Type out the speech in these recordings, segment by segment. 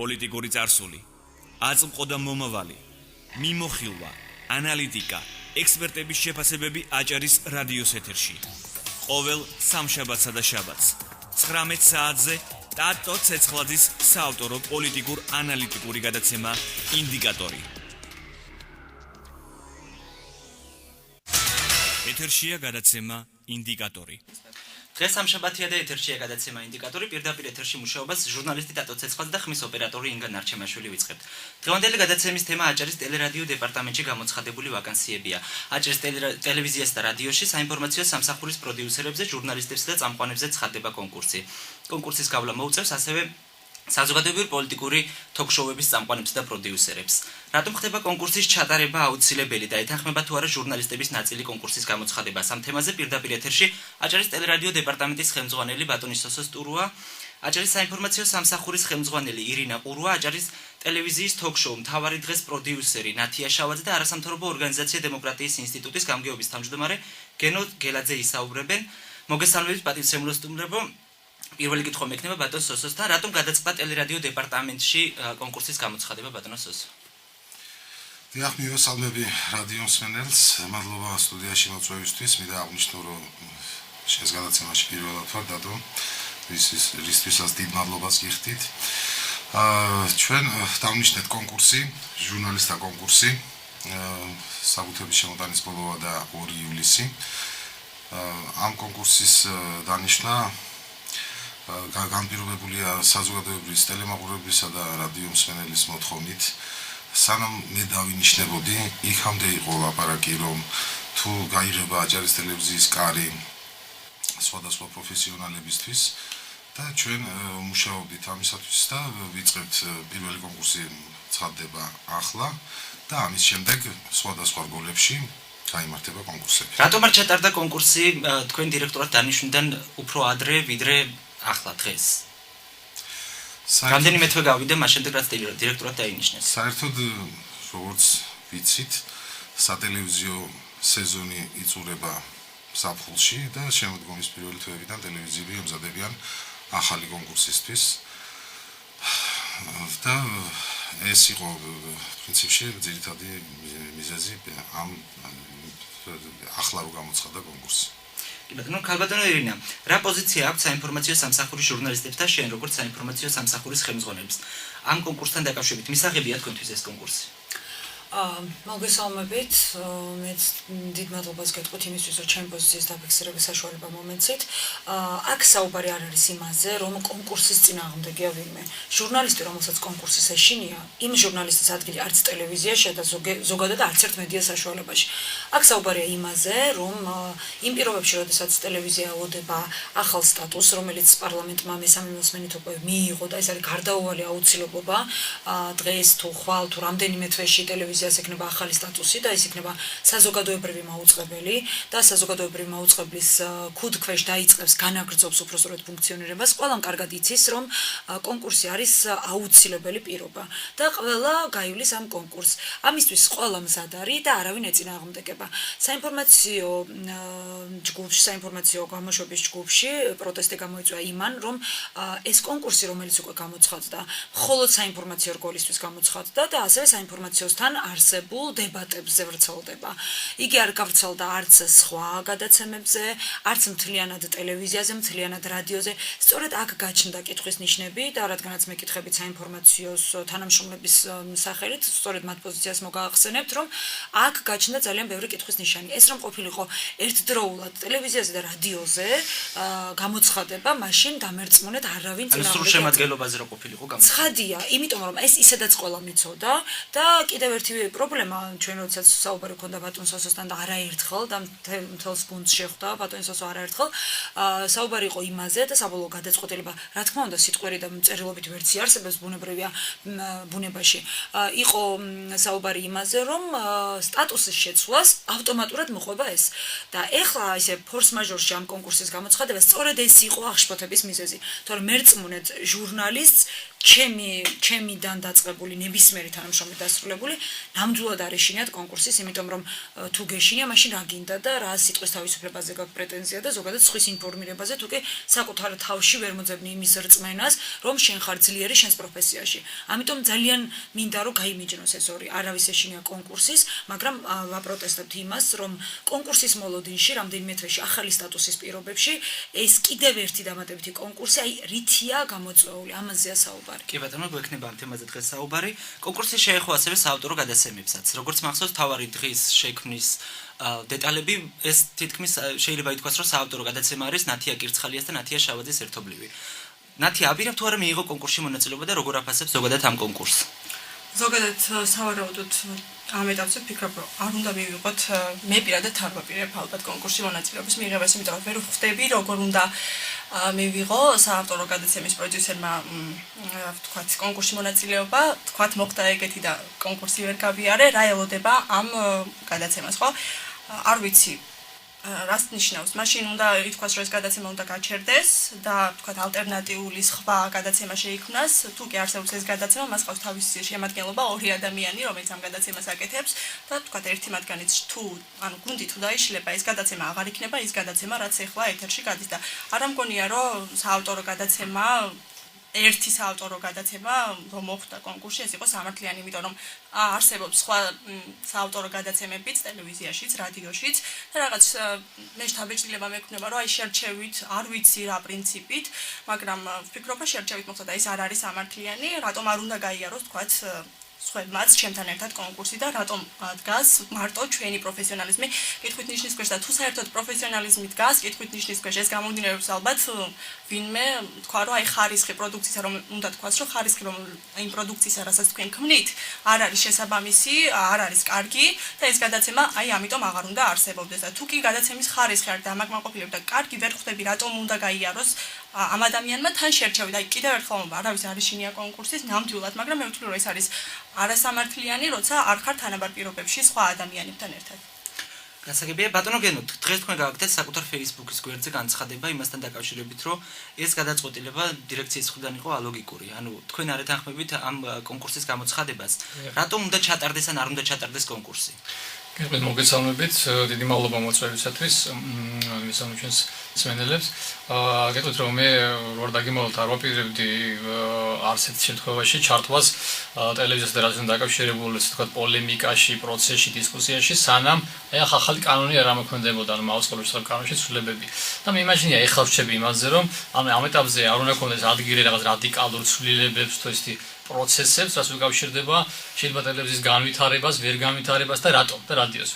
პოლიტიკური წარსული, აწმყო და მომავალი, მიმოხილვა, ანალიტიკა, ექსპერტების შეფასებები აჭარის რადიოს ეთერში. ყოველ სამშაბათსა და შაბათს 19 საათზე ტატო ცეცხლაძის საავტორო პოლიტიკურ-ანალიტიკური გადაცემა ინდიკატორი. ეთერშია გადაცემა ინდიკატორი. დღეს სამშაბათია და ეთერშია გადაცემა ინდიკატორი. პირდაპირ ეთერში მუშაობას ჟურნალისტი ტატო ცეცხლაძე და ხმის ოპერატორი ინგა ნარჩემაშვილი ვიწყებთ. დღევანდელი გადაცემის თემა აჭარის ტელერადიო დეპარტამენტში გამოცხადებული ვაკანსიებია. აჭარის ტელევიზიასა და რადიოში საინფორმაციო სამსახურის პროდიუსერებზე, ჟურნალისტებსა და წამყვანებზე ცხადდება კონკურსი. კონკურსის გავლა მოუწევს ასევე საზოგადოებრივი პოლიტიკური თოქ-შოუების წამყვანებს და პროდიუსერებს. რატომ ხდება კონკურსის ჩატარება აუცილებელი და ეთანხმება თუ არა ჟურნალისტების ნაწილი კონკურსის გამოცხადებას? ამ თემაზე პირდაპირ ეთერში აჭარის ტელერადიო დეპარტამენტის ხელმძღვანელი ბატონი სოსო სტურუა, აჭარის საინფორმაციო სამსახურის ხელმძღვანელი ირინა ყურუა, აჭარის ტელევიზიის თოქ-შოუ მთავარი დღეს პროდიუსერი ნათია შავაძე და არასამთავრობო ორგანიზაცია დემოკრატიის ინსტიტუტის გამგეობის თავმჯდომარე გენო გელაძე ისაუბრებენ. მოგესალმებით პატივცემულო სტუმრებო. პირველი კითხვა მექნება ბატონ სოსოსთან, რატომ გადაწყდა ტელერადიო დეპარტამენტში კონკურსის გამოცხადება ბატონო სოსო? დიახ, მივესალმები რადიო მსმენელს, მადლობა სტუდიაში მოწვევისთვის, მინდა აღნიშნო, რომ შენს გადაცემაში პირველად ვარ დადო, რისთვისაც დიდ მადლობას გიხდით. ჩვენ დავნიშნეთ კონკურსი, ჟურნალისტთა კონკურსი, საბუთების შემოტანის ბოლოა და 2 ივლისი. ამ კონკურსის დანიშნა განპირობებულია საზოგადოებრივი ტელემაყურებლისა და რადიო მსმენელის მოთხოვნით. სანამ მე დავინიშნებოდი, იქამდე იყო ლაპარაკი, რომ თუ გაიღება აჭარის ტელევიზიის კარი სხვადასხვა პროფესიონალებისთვის და ჩვენ მუშაობდით ამისათვის და ვიწყებთ პირველი კონკურსი ცხადდება ახლა და ამის შემდეგ სხვადასხვა რგოლებში გაიმართება კონკურსები. რატომ არ ჩატარდა კონკურსი თქვენ დირექტორად დანიშვნიდან უფრო ადრე, ვიდრე ახლა დღეს? რამდენიმე თვე გავიდა მას შემდეგ რაც დირექტორად დაინიშნეს. საერთოდ როგორც ვიცით, სატელევიზიო სეზონი იწურება ზაფხულში და შემოდგომის პირველი თვეებიდან ტელევიზიები ემზადებიან ახალი კონკურსისთვის. და ეს იყო პრინციპში ძირითადი მიზეზი ამ ახლა რო გამოცხადდა კონკურსი. ბატონო ქალბატონო ირინა, რა პოზიცია აქვს საინფორმაციო სამსახურის ჟურნალისტებს და შენ როგორც საინფორმაციო სამსახურის ხელმძღვანელს? ამ კონკურსთან დაკავშირებით მისაღებია თქვენთვის ეს კონკურსი? მოგესალმებით, მეც დიდ მადლობას გეტყვით იმისთვის, რომ ჩემი პოზიციის დაფიქსირების საშუალება მომეცით. აქ საუბარი არ არის იმაზე, რომ კონკურსის წინააღმდეგია ვინმე. ჟურნალისტი, რომელსაც კონკურსის ეშინია, იმ ჟურნალისტის ადგილი არც ტელევიზიაში და ზოგადად არც ერთ მედია საშუალებაში. აქ საუბარია იმაზე, რომ იმ პირობებში, როდესაც ტელევიზია ელოდება ახალ სტატუსს, რომელიც პარლამენტმა მესამე მოსმენით უკვე მიიღო და ეს არის გარდაუვალი აუცილებლობა, დღეს თუ ხვალ თუ რამდენიმე თვეში ტელევიზია იქნება ახალი სტატუსი და ის იქნება საზოგადოებრივი მაუწყებელი და საზოგადოებრივი მაუწყებლის ქუდქვეშ დაიწყებს განაგრძობს უпроსტորად ფუნქციონირებას. ყველამ კარგად იცის, რომ კონკურსი არის აუცილებელი პირობა და ყველა გაივლის ამ კონკურსს. ამისთვის ყველა მზად არის და არავინ ეწინააღმდეგება. საინფორმაციო ჯგუფში, საინფორმაციო გამოშვების ჯგუფში პროტესტი გამოიწვია იმან, რომ ეს კონკურსი, რომელიც უკვე გამოცხადდა, მხოლოდ საინფორმაციო რგოლისთვის გამოცხადდა და ასევე საინფორმაციოსთან არსებულ დებატებზე ვრცელდება. იგი არ გავრცელდა არც სხვა გადაცემებზე, არც მთლიანად ტელევიზიაზე, მთლიანად რადიოზე. სწორედ აქ გაჩნდა კითხვის ნიშნები და რადგანაც მეკითხებით საინფორმაციოს თანამშრომლების სახელით, სწორედ მათ პოზიციას მოგახსენებთ, რომ აქ გაჩნდა ძალიან ბევრი კითხვის ნიშანი. ეს რომ ყოფილიყო ერთდროულად ტელევიზიაზე და რადიოზე გამოცხადება, მაშინ დამერწმუნეთ არავინ წინააღმდეგ. სრულ შემადგენლობაზე რო ყოფილიყო გამოცხადება. ცხადია, იმიტომ რომ ეს ისედაც ყველა მიცოდა და კიდევ ერთი პრობლემა ჩვენ როდესაც საუბარი ქონდა ბატონ სოსოსთან და არაერთხელ და მთელს გუნდს შეხვდა ბატონ სოსო არაერთხელ საუბარი იყო იმაზე და საბოლოო გადაწყვეტილება რა თქმა უნდა სიტყვერი და წერილობით ვერცი არსებობს ბუნებრივია ბუნებაში იყო საუბარი იმაზე რომ სტატუსის შეცვლას ავტომატურად მოყვება ეს და ეხლა ისე ფორს მაჟორში ამ კონკურსის გამოცხადება სწორედ ეს იყო აღშფოთების მიზეზი თორემ მერწმუნეთ ჟურნალისტს ჩემიდან დაწყებული ნებისმიერი თანამშრომელი დასრულებული ნამდვილად არ ეშინიათ კონკურსის, იმიტომ რომ თუ გეშინია, მაშინ რა გინდა და რა სიტყვის თავისუფლებაზე გაქვს პრეტენზია და ზოგადად სხვის ინფორმირებაზე, თუ კი საკუთარ თავში ვერ მოძებნი იმის რწმენას, რომ შენ ხარ ძლიერი შენს პროფესიაში. ამიტომ ძალიან მინდა რომ გაიმიჯნოს ეს ორი. არავის ეშინია კონკურსის, მაგრამ ვაპროტესტებთ იმას, რომ კონკურსის მოლოდინში, რამდენიმე თვეში ახალი სტატუსის პირობებში ეს კიდევ ერთი დამატებითი კონკურსი, აი რითია გამოწვეული, ამაზეა საუბარი. კი ბატონო, გვექნება ამ თემაზე დღეს საუბარი. კონკურსი შეეხო ასევე საავტორო გადაცემებსაც. როგორც მახსოვს, თავარი დღის შექმნის დეტალები ეს თითქმის შეიძლება ითქვას, რომ საავტორო გადაცემა არის ნათია კირცხალიას და ნათია შავაძის ერთობლივი. ნათია, აბირებ თუ არა მიიღო კონკურსში მონაწილეობა და როგორ აფასებს ზოგადად ამ კონკურსს? ზოგადად სავარაუდოდ ამ ეტაპზე ვფიქრობ, რომ არ უნდა მივიღოთ მე პირადად არ ვაპირებ ალბათ კონკურსში მონაწილეობის მიღებას, იმიტომ რომ ვერ ვხვდები როგორ უნდა მივიღო საავტორო გადაცემის პროდიუსერმა ვთქვათ კონკურსში მონაწილეობა, ვთქვათ მოხდა ეგეთი და კონკურსი ვერ გავიარე, რა ელოდება ამ გადაცემას, ხო? არ ვიცი რას ნიშნავს? მაშინ უნდა ითქვას, რომ ეს გადაცემა უნდა გაჩერდეს და ვთქვათ ალტერნატიული სხვა გადაცემა შეიქმნას. თუ კი არსებობს ეს გადაცემა, მას ყავს თავისი შემადგენლობა, ორი ადამიანი, რომელიც ამ გადაცემას აკეთებს და ვთქვათ ერთი მათგანიც თუ გუნდი თუ დაიშლება, ეს გადაცემა აღარ იქნება ის გადაცემა, რაც ეხლა ეთერში გადის და არ ამგონია, რომ საავტორო გადაცემა ერთი საავტორო გადაცემა რომ მოხდა კონკურსში, ეს იყო სამართლიანი, იმიტომ რომ არსებობს სხვა საავტორო გადაცემებიც ტელევიზიაშიც, რადიოშიც და რაღაც მე შთაბეჭდილება მექნება, რომ აი შერჩევით, არ ვიცი რა პრინციპით, მაგრამ ვფიქრობ, რომ შერჩევით მოხდა და ეს არ არის სამართლიანი, რატომ არ უნდა გაიაროს, თქვათ სხვებმაც ჩემთან ერთად კონკურსი და რატომ დგას მარტო ჩვენი პროფესიონალიზმი კითხვით ნიშნის ქვეშ და თუ საერთოდ პროფესიონალიზმი დგას კითხვით ნიშნის ქვეშ ეს გამომდინარეობს ალბათ ვინმე თქვა რომ აი ხარისხი პროდუქცისა რომ უნდა თქვას რომ ხარისხი რომ იმ პროდუქცისა რასაც თქვენ ქმნით არ არის შესაბამისი არ არის კარგი და ეს გადაცემა აი ამიტომ აღარ უნდა არსებობდეს და თუ კი გადაცემის ხარისხი არ დამაკმაყოფილებ და კარგი ვერ ხვდები რატომ უნდა გაიაროს ამ ადამიანმა თან შერჩევი და აი კიდევ ერთხელ არავის არ იშინია კონკურსის ნამდვილად მაგრამ მე ვთვლი რომ ეს არის არასამართლიანი, როცა არ ხარ თანაბარ პირობებში სხვა ადამიანებთან ერთად. გასაგებია, ბატონო გენო, დღეს თქვენ გავაკეთეთ საკუთარ Facebook-ის გვერდზე განცხადება იმასთან დაკავშირებით, რომ ეს გადაწყვეტილება დირექციის მხრიდან იყო ალოგიკური. ანუ თქვენ არ ეთანხმებით ამ კონკურსის გამოცხადებას. რატომ უნდა ჩატარდეს ან არ უნდა ჩატარდეს კონკურსი? გეტყვით მოგესალმებით, დიდი მადლობა მოწვევისათვის, მისამჩენს სმენელებს. გეტყვით რომ მე როგორ დაგიმალოთ არ ვაპირებდი არცერთ შემთხვევაში ჩართვას ტელევიზიასა და რადიოსთან დაკავშირებულ ესე ვთქვათ პოლემიკაში, პროცესში, დისკუსიაში, სანამ აი ახალი კანონი არ ამოქმედებოდა, ანუ მაუწყებლობის კანონში ცვლილებები. და მე იმაჟინია ეხლა ვრჩები იმაზე რომ ამ ეტაპზე არ უნდა ქონდეს ადგილი რაღაც რადიკალურ ცვლილებებს თუ ესეთი პროცესებს, რაც უკავშირდება შეიძლება ტელევიზიის განვითარებას, ვერ განვითარებას და რატომ და რადიოს.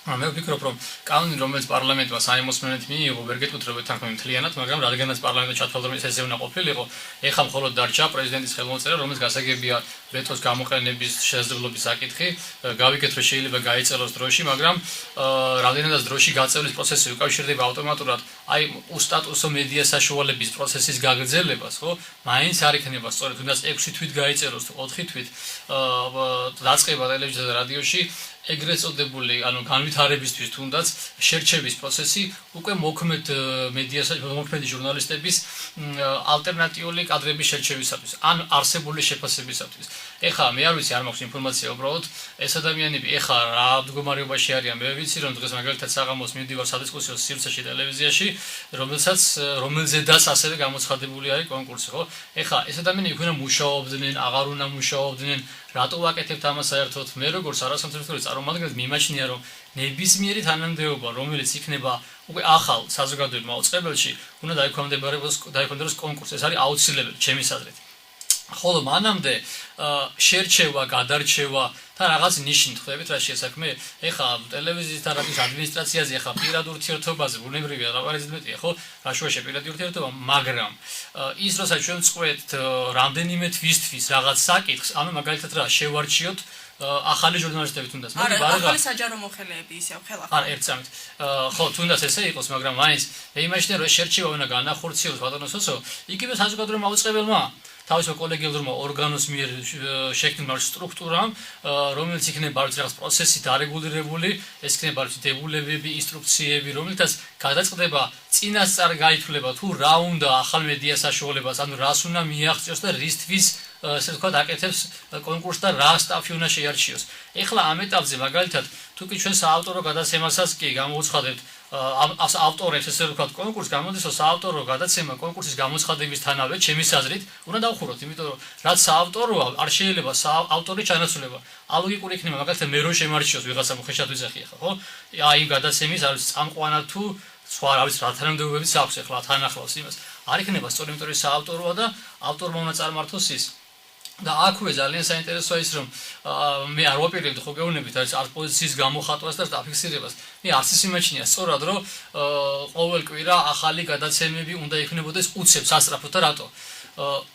მე ვფიქრობ, რომ კანონი, რომელიც პარლამენტმა საიმოსმენით მიიღო, ვერ გეტყვით რომ ეთანხმება მთლიანად, მაგრამ რადგანაც პარლამენტმა ჩათვალა, რომ ესე უნდა ყოფილიყო, ეხლა მხოლოდ დარჩა პრეზიდენტის ხელმოწერა, რომელიც გასაგებია ვეტოს გამოყენების შესაძლებლობის საკითხი, გავიგეთ, რომ შეიძლება გაიწეროს დროში, მაგრამ რამდენადაც დროში გაწევრის პროცესი უკავშირდება ავტომატურად აი უსტატუსო მედია საშუალების პროცესის გაგრძელებას, ხო? მაინც არ იქნება სწორედ, თუნდაც 6 თვით გაიწეროს თუ 4 თვით დაწყება ტელევიზიასა და რადიოში ეგრეთ წოდებული, ანუ განვითარებისთვის თუნდაც შერჩევის პროცესი უკვე მოქმედ მოქმედი ჟურნალისტების ალტერნატიული კადრების შერჩევისათვის, ან არსებული შეფასებისათვის. ეხლა მე არ ვიცი, არ მაქვს ინფორმაცია უბრალოდ, ეს ადამიანები ეხლა რა მდგომარეობაში არიან, მე ვიცი, რომ დღეს მაგალითად საღამოს მივდივარ სადისკუსიო სივრცეში ტელევიზიაში, რომელზედაც ასევე გამოცხადებული არის კონკურსი, ხო? ეხლა ეს ადამიანები იქნება მუშაობდნენ, აღარ უნდა მუშაობდნენ, რატო ვაკეთებთ ამას საერთოდ? მე როგორც არასამთავრობო წარმომადგენელი მიმაჩნია, რომ ნებისმიერი თანამდებობა, რომელიც იქნება უკვე ახალ საზოგადოებრივ მაუწყებელში, უნდა დაექვემდებარებოს კონკურსს. ეს არის აუცილებელი ჩემის აზრით. ხოლო მანამდე შერჩევა, გადარჩევა და რაღაც ნიშნით ხვდებით რა შესაქმე. ეხლა ტელევიზიის და რადიოს ადმინისტრაციაზე ეხლა პირად ურთიერთობაზე ბუნებრივია ლაპარაკობდია, ხო? რაშუაში პირად ურთიერთობა, მაგრამ ის როცა ჩვენ წყვეთ რამდენიმე თვისთვის რაღაც საკითხს, ანუ მაგალითად რა შევარჩიოთ ახალი ჟურნალისტები თუნდაც ახალი საჯარო მოხელეები ისევ ხელახლა. არა, ერთ წამით. ხო, თუნდაც ესე იყოს, მაგრამ მაინც მე იმაჟინე რომ შერჩევა უნდა განახორციელოს ბატონო სოცო, იგივე საზოგადოებრივ მაუწყებელმა თავისუფალ კოლეგიალურმა ორგანოს მიერ შექმნილ სტრუქტურამ, რომელიც იქნება რაღაც პროცესი დარეგულირებული, ეს იქნება დებულებები, ინსტრუქციები, რომელთაც გადაწყდება წინასწარ გაითვლება თუ რა უნდა ახალ მედია საშუალებას, ანუ რას უნდა მიაღწიოს და რისთვის ესე ვთქვათ, აკეთებს კონკურსს და რა სტაფი უნდა შეარჩიოს. ეხლა ამ ეტაპზე მაგალითად თუ კი ჩვენ საავტორო გადაცემასაც კი გამოვცხადებთ ავტორებს ესე ვთქვათ კონკურსს გამოდის რომ საავტორო გადაცემა კონკურსის გამოცხადებისთანავე ჩემის აზრით უნდა დავხუროთ, იმიტომ რომ რაც საავტოროა არ შეიძლება ავტორი ჩანაცვლება. ალოგიკური იქნება მაგალითად მე რო შემარჩიოს ვიღაცა მოხეშად ვიზახი ახლა, ხო? აი იმ გადაცემის არის წამყვანა თუ სხვა რა ვიცი რა თანამდებობებიც აქვს ახლა თან ახლავს იმას. არ იქნება სწორ იმიტომ რომ საავტოროა და ავტორმა უნდა წარმართოს ის. და აქვე ძალიან საინტერესოა ის რომ მე არ ვაპირებდი ხო გეუბნებით არის არც პოზიციის გამოხატვას და დაფიქსირებას. მე არც ის იმაჩნია სწორად რომ ყოველ კვირა ახალი გადაცემები უნდა იქნებოდეს უცებ სასწრაფოდ და რატო?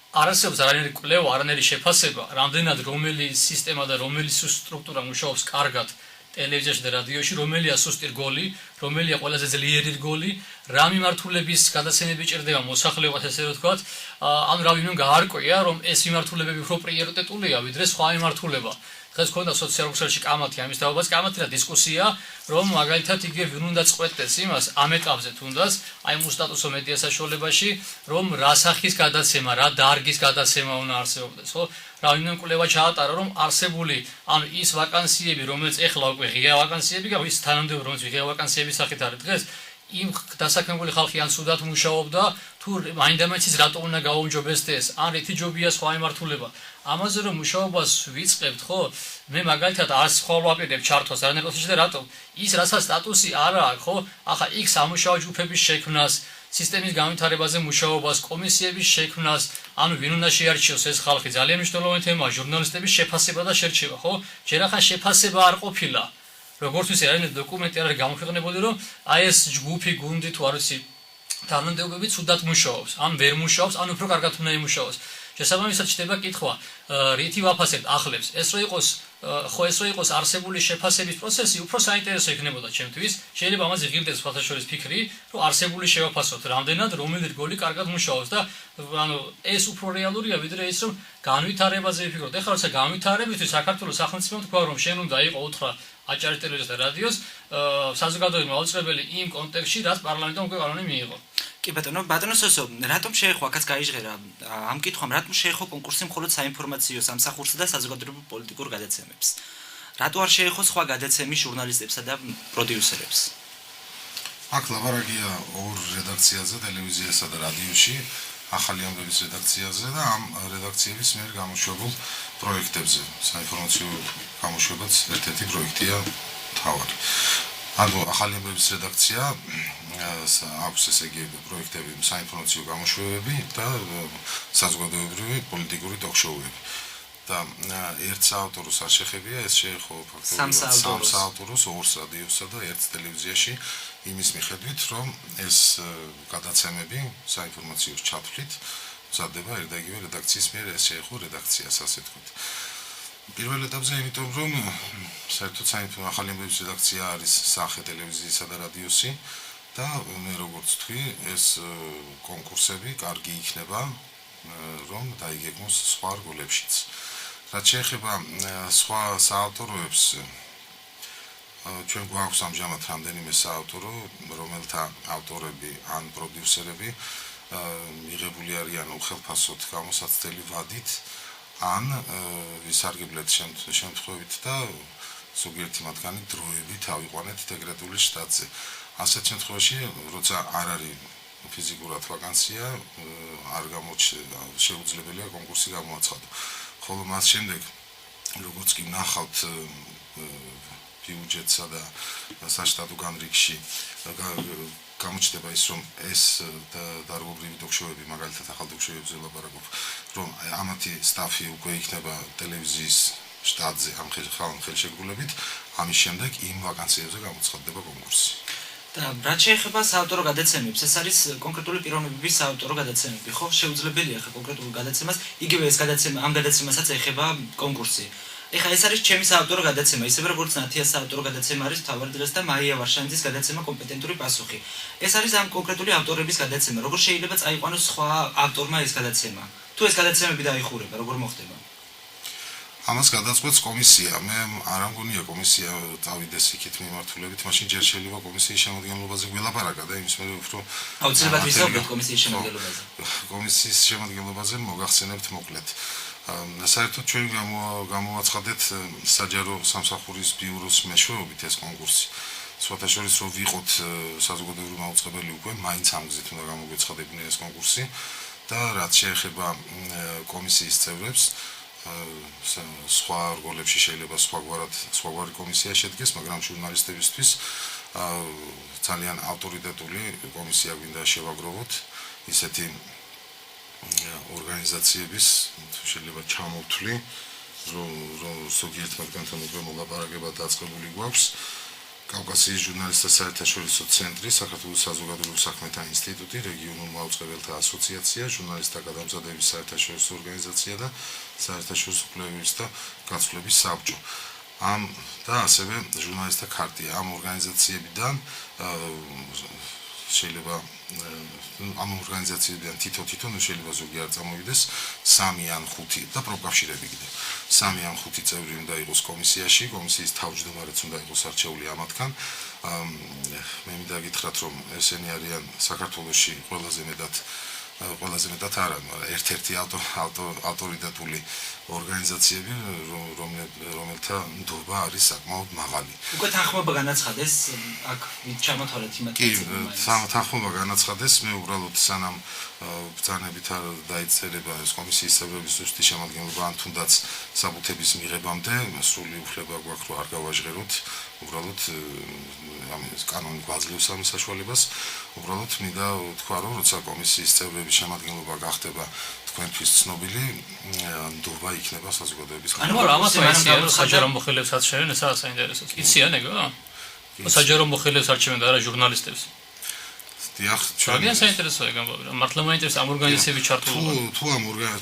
არ არსებობს არანაირი კვლევა, არანაირი შეფასება, რამდენად რომელი სისტემა და რომელი სტრუქტურა მუშაობს კარგად ტელევიზიაში და რადიოში, რომელია სუსტი რგოლი, რომელია ყველაზე ძლიერი რგოლი, რა მიმართულების გადაცემები ჭირდება მოსახლეობას ესე ვთქვათ, ანუ რა ვინმე გაარკვია, რომ ეს მიმართულებები უფრო პრიორიტეტულია, ვიდრე სხვა მიმართულება. დღეს ქონდა სოციალურ ქსელში კამათი ამის დავაბაც კამათი და დისკუსია, რომ მაგალითად იგივე ვინ უნდა წყვეტდეს იმას ამ ეტაპზე თუნდაც, აი სტატუსო მედია საშუალებაში, რომ რა სახის გადაცემა, რა დარგის გადაცემა უნდა არსებობდეს, ხო? რა ვინმე კვლევა ჩაატარა, რომ არსებული, ანუ ის ვაკანსიები, რომელიც ეხლა უკვე ღია ვაკანსიები, ის თანამდებობა, რომელიც ღია ვაკანსიების სახით არის დღეს, იმ დასაქმებული ხალხი ან სუდად მუშაობდა, თუ მაინდამაინც ის რატო უნდა გაუმჯობესდეს, ან რითი ჯობია სხვა მიმართულება. ამაზე რომ მუშაობას ვიწყებთ, ხო? მე მაგალითად არც სხვა ვაპირებ ჩართვას არანაირ პროცესში და რატო? ის რასაც სტატუსი არ აქვს, ხო? ახლა იქ სამუშაო ჯგუფების შექმნას, სისტემის განვითარებაზე მუშაობას, კომისიების შექმნას, ანუ ვინ უნდა შეარჩიოს ეს ხალხი, ძალიან მნიშვნელოვანი თემაა, ჟურნალისტების შეფასება და შერჩევა, ხო? ჯერ ახლა შეფასება არ ყოფილა. როგორც ვიცი, არის დოკუმენტი არ არის გამოქვეყნებული, რომ აი ეს ჯგუფი, გუნდი თუ არ ვიცი, თანამდებობები ცუდად მუშაობს, ან ვერ მუშაობს, ან უფრო კარგად უნდა იმუშაოს. შესაბამისად ჩდება კითხვა, რითი ვაფასებთ ახლებს, ეს რო იყოს არსებული შეფასების პროცესი, უფრო საინტერესო იქნებოდა ჩემთვის. შეიძლება ამაზე ღირდეს სხვათაშორის ფიქრი, რომ არსებული შევაფასოთ, რამდენად რომელი რგოლი კარგად მუშაობს და ანუ ეს უფრო რეალურია, ვიდრე ის რომ განვითარებაზე ვიფიქროთ. ეხლა როცა განვითარებისთვის საქართველოს სახელმწიფომ თქვა, რომ შენ უნდა იყო უთხრა აჭარის ტელევიზიას და რადიოს საზოგადოებრივი აუცილებელი იმ კონტექსტში, რაც პარლამენტმა უკვე კანონი მიიღო. კი ბატონო სოსო, რატომ შეეხო აქაც გაიჟღერა ამ კითხვამ, რატომ შეეხო კონკურსი მხოლოდ საინფორმაციო სამსახურსა და საზოგადოებრივ პოლიტიკურ გადაცემებს? რატო არ შეეხო სხვა გადაცემის ჟურნალისტებსა და პროდიუსერებს? აქ ლაპარაკია ორ რედაქციაზე, ტელევიზიასა და რადიოში, ახალი ამბების რედაქციაზე და ამ რედაქციების მიერ გამოშვებულ პროექტებზე. საინფორმაციო გამოშვებაც ერთ-ერთი პროექტია თავად. ანუ ახალი ამბების რედაქცია აქვს ესე იგი პროექტები, საინფორმაციო გამოშვებები და საზოგადოებრივი პოლიტიკური ტოქ-შოუები. და ერთ საავტოროს არ შეხებია, ეს შეეხო ფაქტობრივად სამ საავტოროს, ორს რადიოსა და ერთ ტელევიზიაში, იმის მიხედვით, რომ ეს გადაცემები საინფორმაციო ჩათვლით მზადდება ერთ და იგივე რედაქციის მიერ, ეს შეეხო რედაქციას, ასე ვთქვით. პირველ ეტაპზე, იმიტომ რომ საერთოდ ახალი ამბების რედაქცია არის სახე ტელევიზიისა და რადიოსი და მე როგორც ვთქვი, ეს კონკურსები კარგი იქნება, რომ დაიგეგმოს სხვა რგოლებშიც. რაც შეეხება სხვა საავტოროებს, ჩვენ გვაქვს ამჟამად რამდენიმე საავტორო, რომელთა ავტორები ან პროდიუსერები მიღებული არიან უხელფასოდ გამოსაცდელი ვადით, ან ვისარგებლეთ შემთხვევით და ზოგიერთი მათგანი დროებით ავიყვანეთ დეკრეტული შტატზე. ასეთ შემთხვევაში, როცა არ არის ფიზიკურად ვაკანსია, არ შეუძლებელია კონკურსი გამოაცხადო. ხოლო მას შემდეგ, როგორც კი ნახავთ ბიუჯეტსა და საშტატო განრიგში გამოჩნდება ის, რომ ეს დარგობრივი ტოქ-შოუები, მაგალითად ახალ ტოქ-შოუებზე ვლაპარაკობ, რომ ამათი სტაფი უკვე იქნება ტელევიზიის შტატზე ამ ხელშეკრულებით, ამის შემდეგ იმ ვაკანსიებზე გამოცხადდება კონკურსი. და რაც შეეხება საავტორო გადაცემებს, ეს არის კონკრეტული პიროვნებების საავტორო გადაცემები, ხო? შეუძლებელია ხა კონკრეტულ გადაცემას, იგივე ეს გადაცემა, ამ გადაცემასაც ეხება კონკურსი. ეხლა ეს არის ჩემი საავტორო გადაცემა, ისევე როგორც ნათიას საავტორო გადაცემა არის თავარდრეს და მაია ვარშანიძის გადაცემა კომპეტენტური პასუხი. ეს არის ამ კონკრეტული ავტორების გადაცემა. როგორ შეიძლება წაიყვანოს სხვა ავტორმა ეს გადაცემა? თუ ეს გადაცემები დაიხურება, როგორ მოხდება? ამას გადაწყვეტს კომისია. მე არ ამგონია კომისია წავიდეს იქით მიმართულებით, მაშინ ჯერ შეიძლება კომისიის შემადგენლობაზე გველაპარაკა და იმის მერე უფრო აუცილებლად ვისაუბრებთ კომისიის შემადგენლობაზე. კომისიის შემადგენლობაზე მოგახსენებთ მოკლედ. საერთოდ ჩვენ გამოვაცხადეთ საჯარო სამსახურის ბიუროს მეშვეობით ეს კონკურსი. სხვათა შორის რომ ვიყოთ საზოგადოებრივი მაუწყებელი უკვე მაინც ამ გზით უნდა გამოგვეცხადებინა ეს კონკურსი და რაც შეეხება კომისიის წევრებს სხვა რგოლებში შეიძლება სხვაგვარი კომისია შედგეს, მაგრამ ჟურნალისტებისთვის ძალიან ავტორიტეტული კომისია გვინდა შევაგროვოთ ისეთი ორგანიზაციების შეიძლება ჩამოვთვლი, რომ ზოგიერთ მათგანთან უკვე მოლაპარაკება დაწყებული გვაქვს. კავკასიის ჟურნალისტთა საერთაშორისო ცენტრი, საქართველოს საზოგადოებრივ საქმეთა ინსტიტუტი, რეგიონულ მაუწყებელთა ასოციაცია, ჟურნალისტთა გადამზადების საერთაშორისო ორგანიზაცია და საერთაშორისო კვლევების და გაცვლების საბჭო. და ასევე ჟურნალისტთა ქარტია. ამ ორგანიზაციებიდან შეიძლება ამ ორგანიზაციებიდან თითო შეიძლება ზოგი არ წამოვიდეს 3 ან 5 და პროფკავშირები კიდევ 3 ან 5 წევრი უნდა იყოს კომისიაში, კომისიის თავმჯდომარეც უნდა იყოს არჩეული ამათგან. მე მინდა გითხრათ, რომ ესენი არიან საქართველოში ყველაზე მეტად არა, ერთ-ერთი ავტორიტეტული ორგანიზაციები, რომელთა ნდობა არის საკმაოდ მაღალი. უკვე თანხმობა განაცხადეს, აქ ჩამოთვალეთ იმათ. კი, თანხმობა განაცხადეს, მე უბრალოდ სანამ ბრძანებით არ დაიწერება ეს კომისიის წევრების ზუსტი შემადგენლობა, ან თუნდაც საბუთების მიღებამდე სრული უფლება გვაქვს, რომ არ გავაჟღეროთ, უბრალოდ ამის კანონი გვაძლევს ამის საშუალებას. უბრალოდ მინდა თქვა, რომ როცა კომისიის წევრების შემადგენლობა გახდება თქვენთვის ცნობილი, ნდობა იქნება საზოგადოების ანუ ამას აიციან, რომ საჯარო მოხელეებს არჩევენ, ესაა საინტერესო. იციან ეგო? საჯარო მოხელეებს არჩევენ და არა ჟურნალისტებს. დიახ, ძალიან საინტერესოა ეგ ამბავი. მართლა მაინტერესებს ამ ორგანიზაციების ჩართულობა.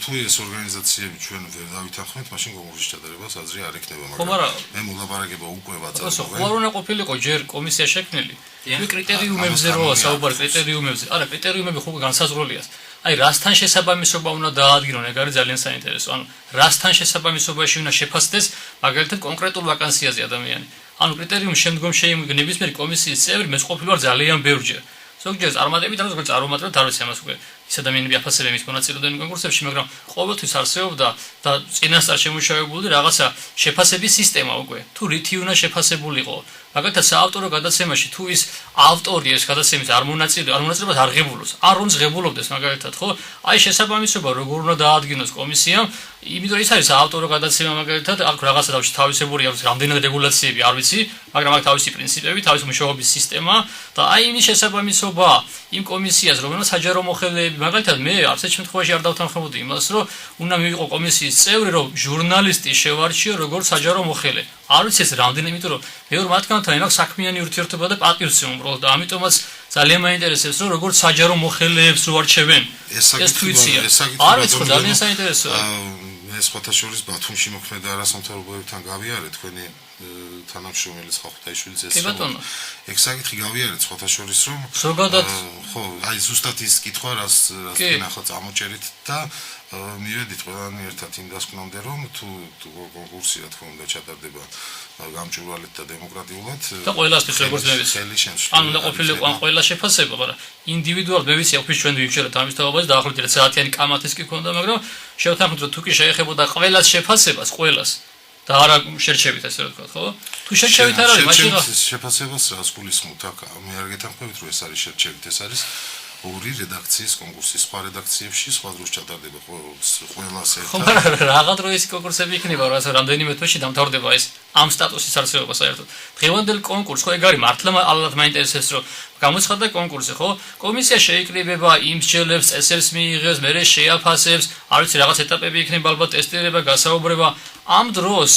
თუ ეს ორგანიზაციები ჩვენ ვერ დავითანხმეთ, მაშინ კონკურსის ჩატარებას აზრი არ ექნება, ხო, მაგრამ მე მოლაპარაკება უკვე ვაწარმოებ. ასე ხო არ უნდა ყოფილიყო ჯერ კომისია შექმნილი. მე კრიტერიუმებზე როა საუბარი კრიტერიუმებზე. არა, კრიტერიუმები ხო განსაზღვრულია. აი, რასთან შესაბამისობა უნდა დაადგინონ, ეგ არის ძალიან საინტერესო. ანუ რასთან შესაბამისობაში უნდა შეფასდეს მაგალითად კონკრეტულ ვაკანსიაზე ადამიანი. ანუ კრიტერიუმის შემდგომ შეიმიგო ნებისმიერი კომისიის წევრი, მე ყოფილი ვარ ძალიან ბევრჯერ. ზოგჯერ წარმატებით, ანუ ზოგჯერ წარუმატებლად არ ვიცი ამას უკვე ის ადამიანები აფასებენ მის მონაწილეობდნენ კონკურსებში, მაგრამ ყოველთვის არსებობდა და წინასწარ შემუშავებული რაღაცა შეფასების სისტემა უკვე. თუ რითი უნდა შეფასებულიყო. მაგალითად საავტორო გადაცემაში თუ ის ავტორი ეს გადაცემის არ მონაწილეობას არ ღებულობს, არ უნდა ღებულობდეს მაგალითად, ხო? აი შესაბამისობა როგორ უნდა დაადგინოს კომისიამ, იმიტომ რომ ის არის საავტორო გადაცემა მაგალითად, აქ რაღაცა თავისებური აქვს რამდენად რეგულაციები, არ ვიცი, მაგრამ აქ თავისი პრინციპები, თავისი მუშაობის სისტემა და აი იმის შესაბამისობა იმ კომისიას, რომელსაც საჯარო მოხელეები, მაგალითად მე არც ერთ შემთხვევაში არ დავთანხმებოდი იმას, რომ უნდა მივიყო კომისიის წევრი, რომ ჟურნალისტი შევარჩიო როგორც საჯარო მოხელე. არ ვიცი ეს რამდენი, იმიტომ რომ მეორე მათგანთან აქვს საქმიანი ურთიერთობა და პატივცემა უბრალოდ და ამიტომაც ძალიან მაინტერესებს რომ როგორც საჯარო მოხელეებს რო არჩევენ. ეს თვიცია. არ ვიცი ხო ძალიან საინტერესოა. მე სხვათა შორის ბათუმში მოქმედა არასამთავრობოებთან გავიარე თქვენი თანამშრომელი ხალხთაიშვილის ეს. კი ბატონო. ეგ საკითხი გავიარეთ სხვათა შორის რომ ზოგადად ხო, აი ზუსტად ის კითხვა რაც თქვენ ახლა წამოჭერით და მივედით ყველანი ერთად იმ დასკვნამდე რომ თუ კონკურსი რა თქმა უნდა ჩატარდება გამჭვირვალედ და დემოკრატიულად და ყველასთვის როგორც მე ვიცი. ანუ უნდა ყოფილიყო ან ყველა შეფასება, მაგრამ ინდივიდუალურად მე ვიცი ოფისში ჩვენ ვივчерეთ ამის თავაზე დაახლოებით საათიანი კამათის კი ქონდა, მაგრამ შევთანხმდით რომ თუ კი შეეხებოდა ყველას შეფასებას, ყველას და არა შერჩევით ასე რა თქვა, ხო? თუ შერჩევით არ არის, მაშინ შეფასებას რას გულისხმობთ აქ? მე არ გეთანხმებით რომ ეს არის შერჩევით, ეს არის ორი რედაქციის კონკურსი, სხვა რედაქციებში სხვა დროს ჩატარდება ყველას ერთად. ხო, მაგრამ რაღა დრო ის კონკურსები იქნება, რასაც რამდენიმე თვეში დამთავრდება ეს ამ სტატუსის არსებობა საერთოდ. დღევანდელი კონკურსი ხო ეგ არის მართლა ალბათ მაინტერესებს რომ გამოცხადდა კონკურსი, ხო? კომისია შეიკრიბება, იმსჯელებს, წესებს მიიღებს, მერე შეაფასებს, არ ვიცი რაღაც ეტაპები იქნება ალბათ ტესტირება, გასაუბრება. ამ დროს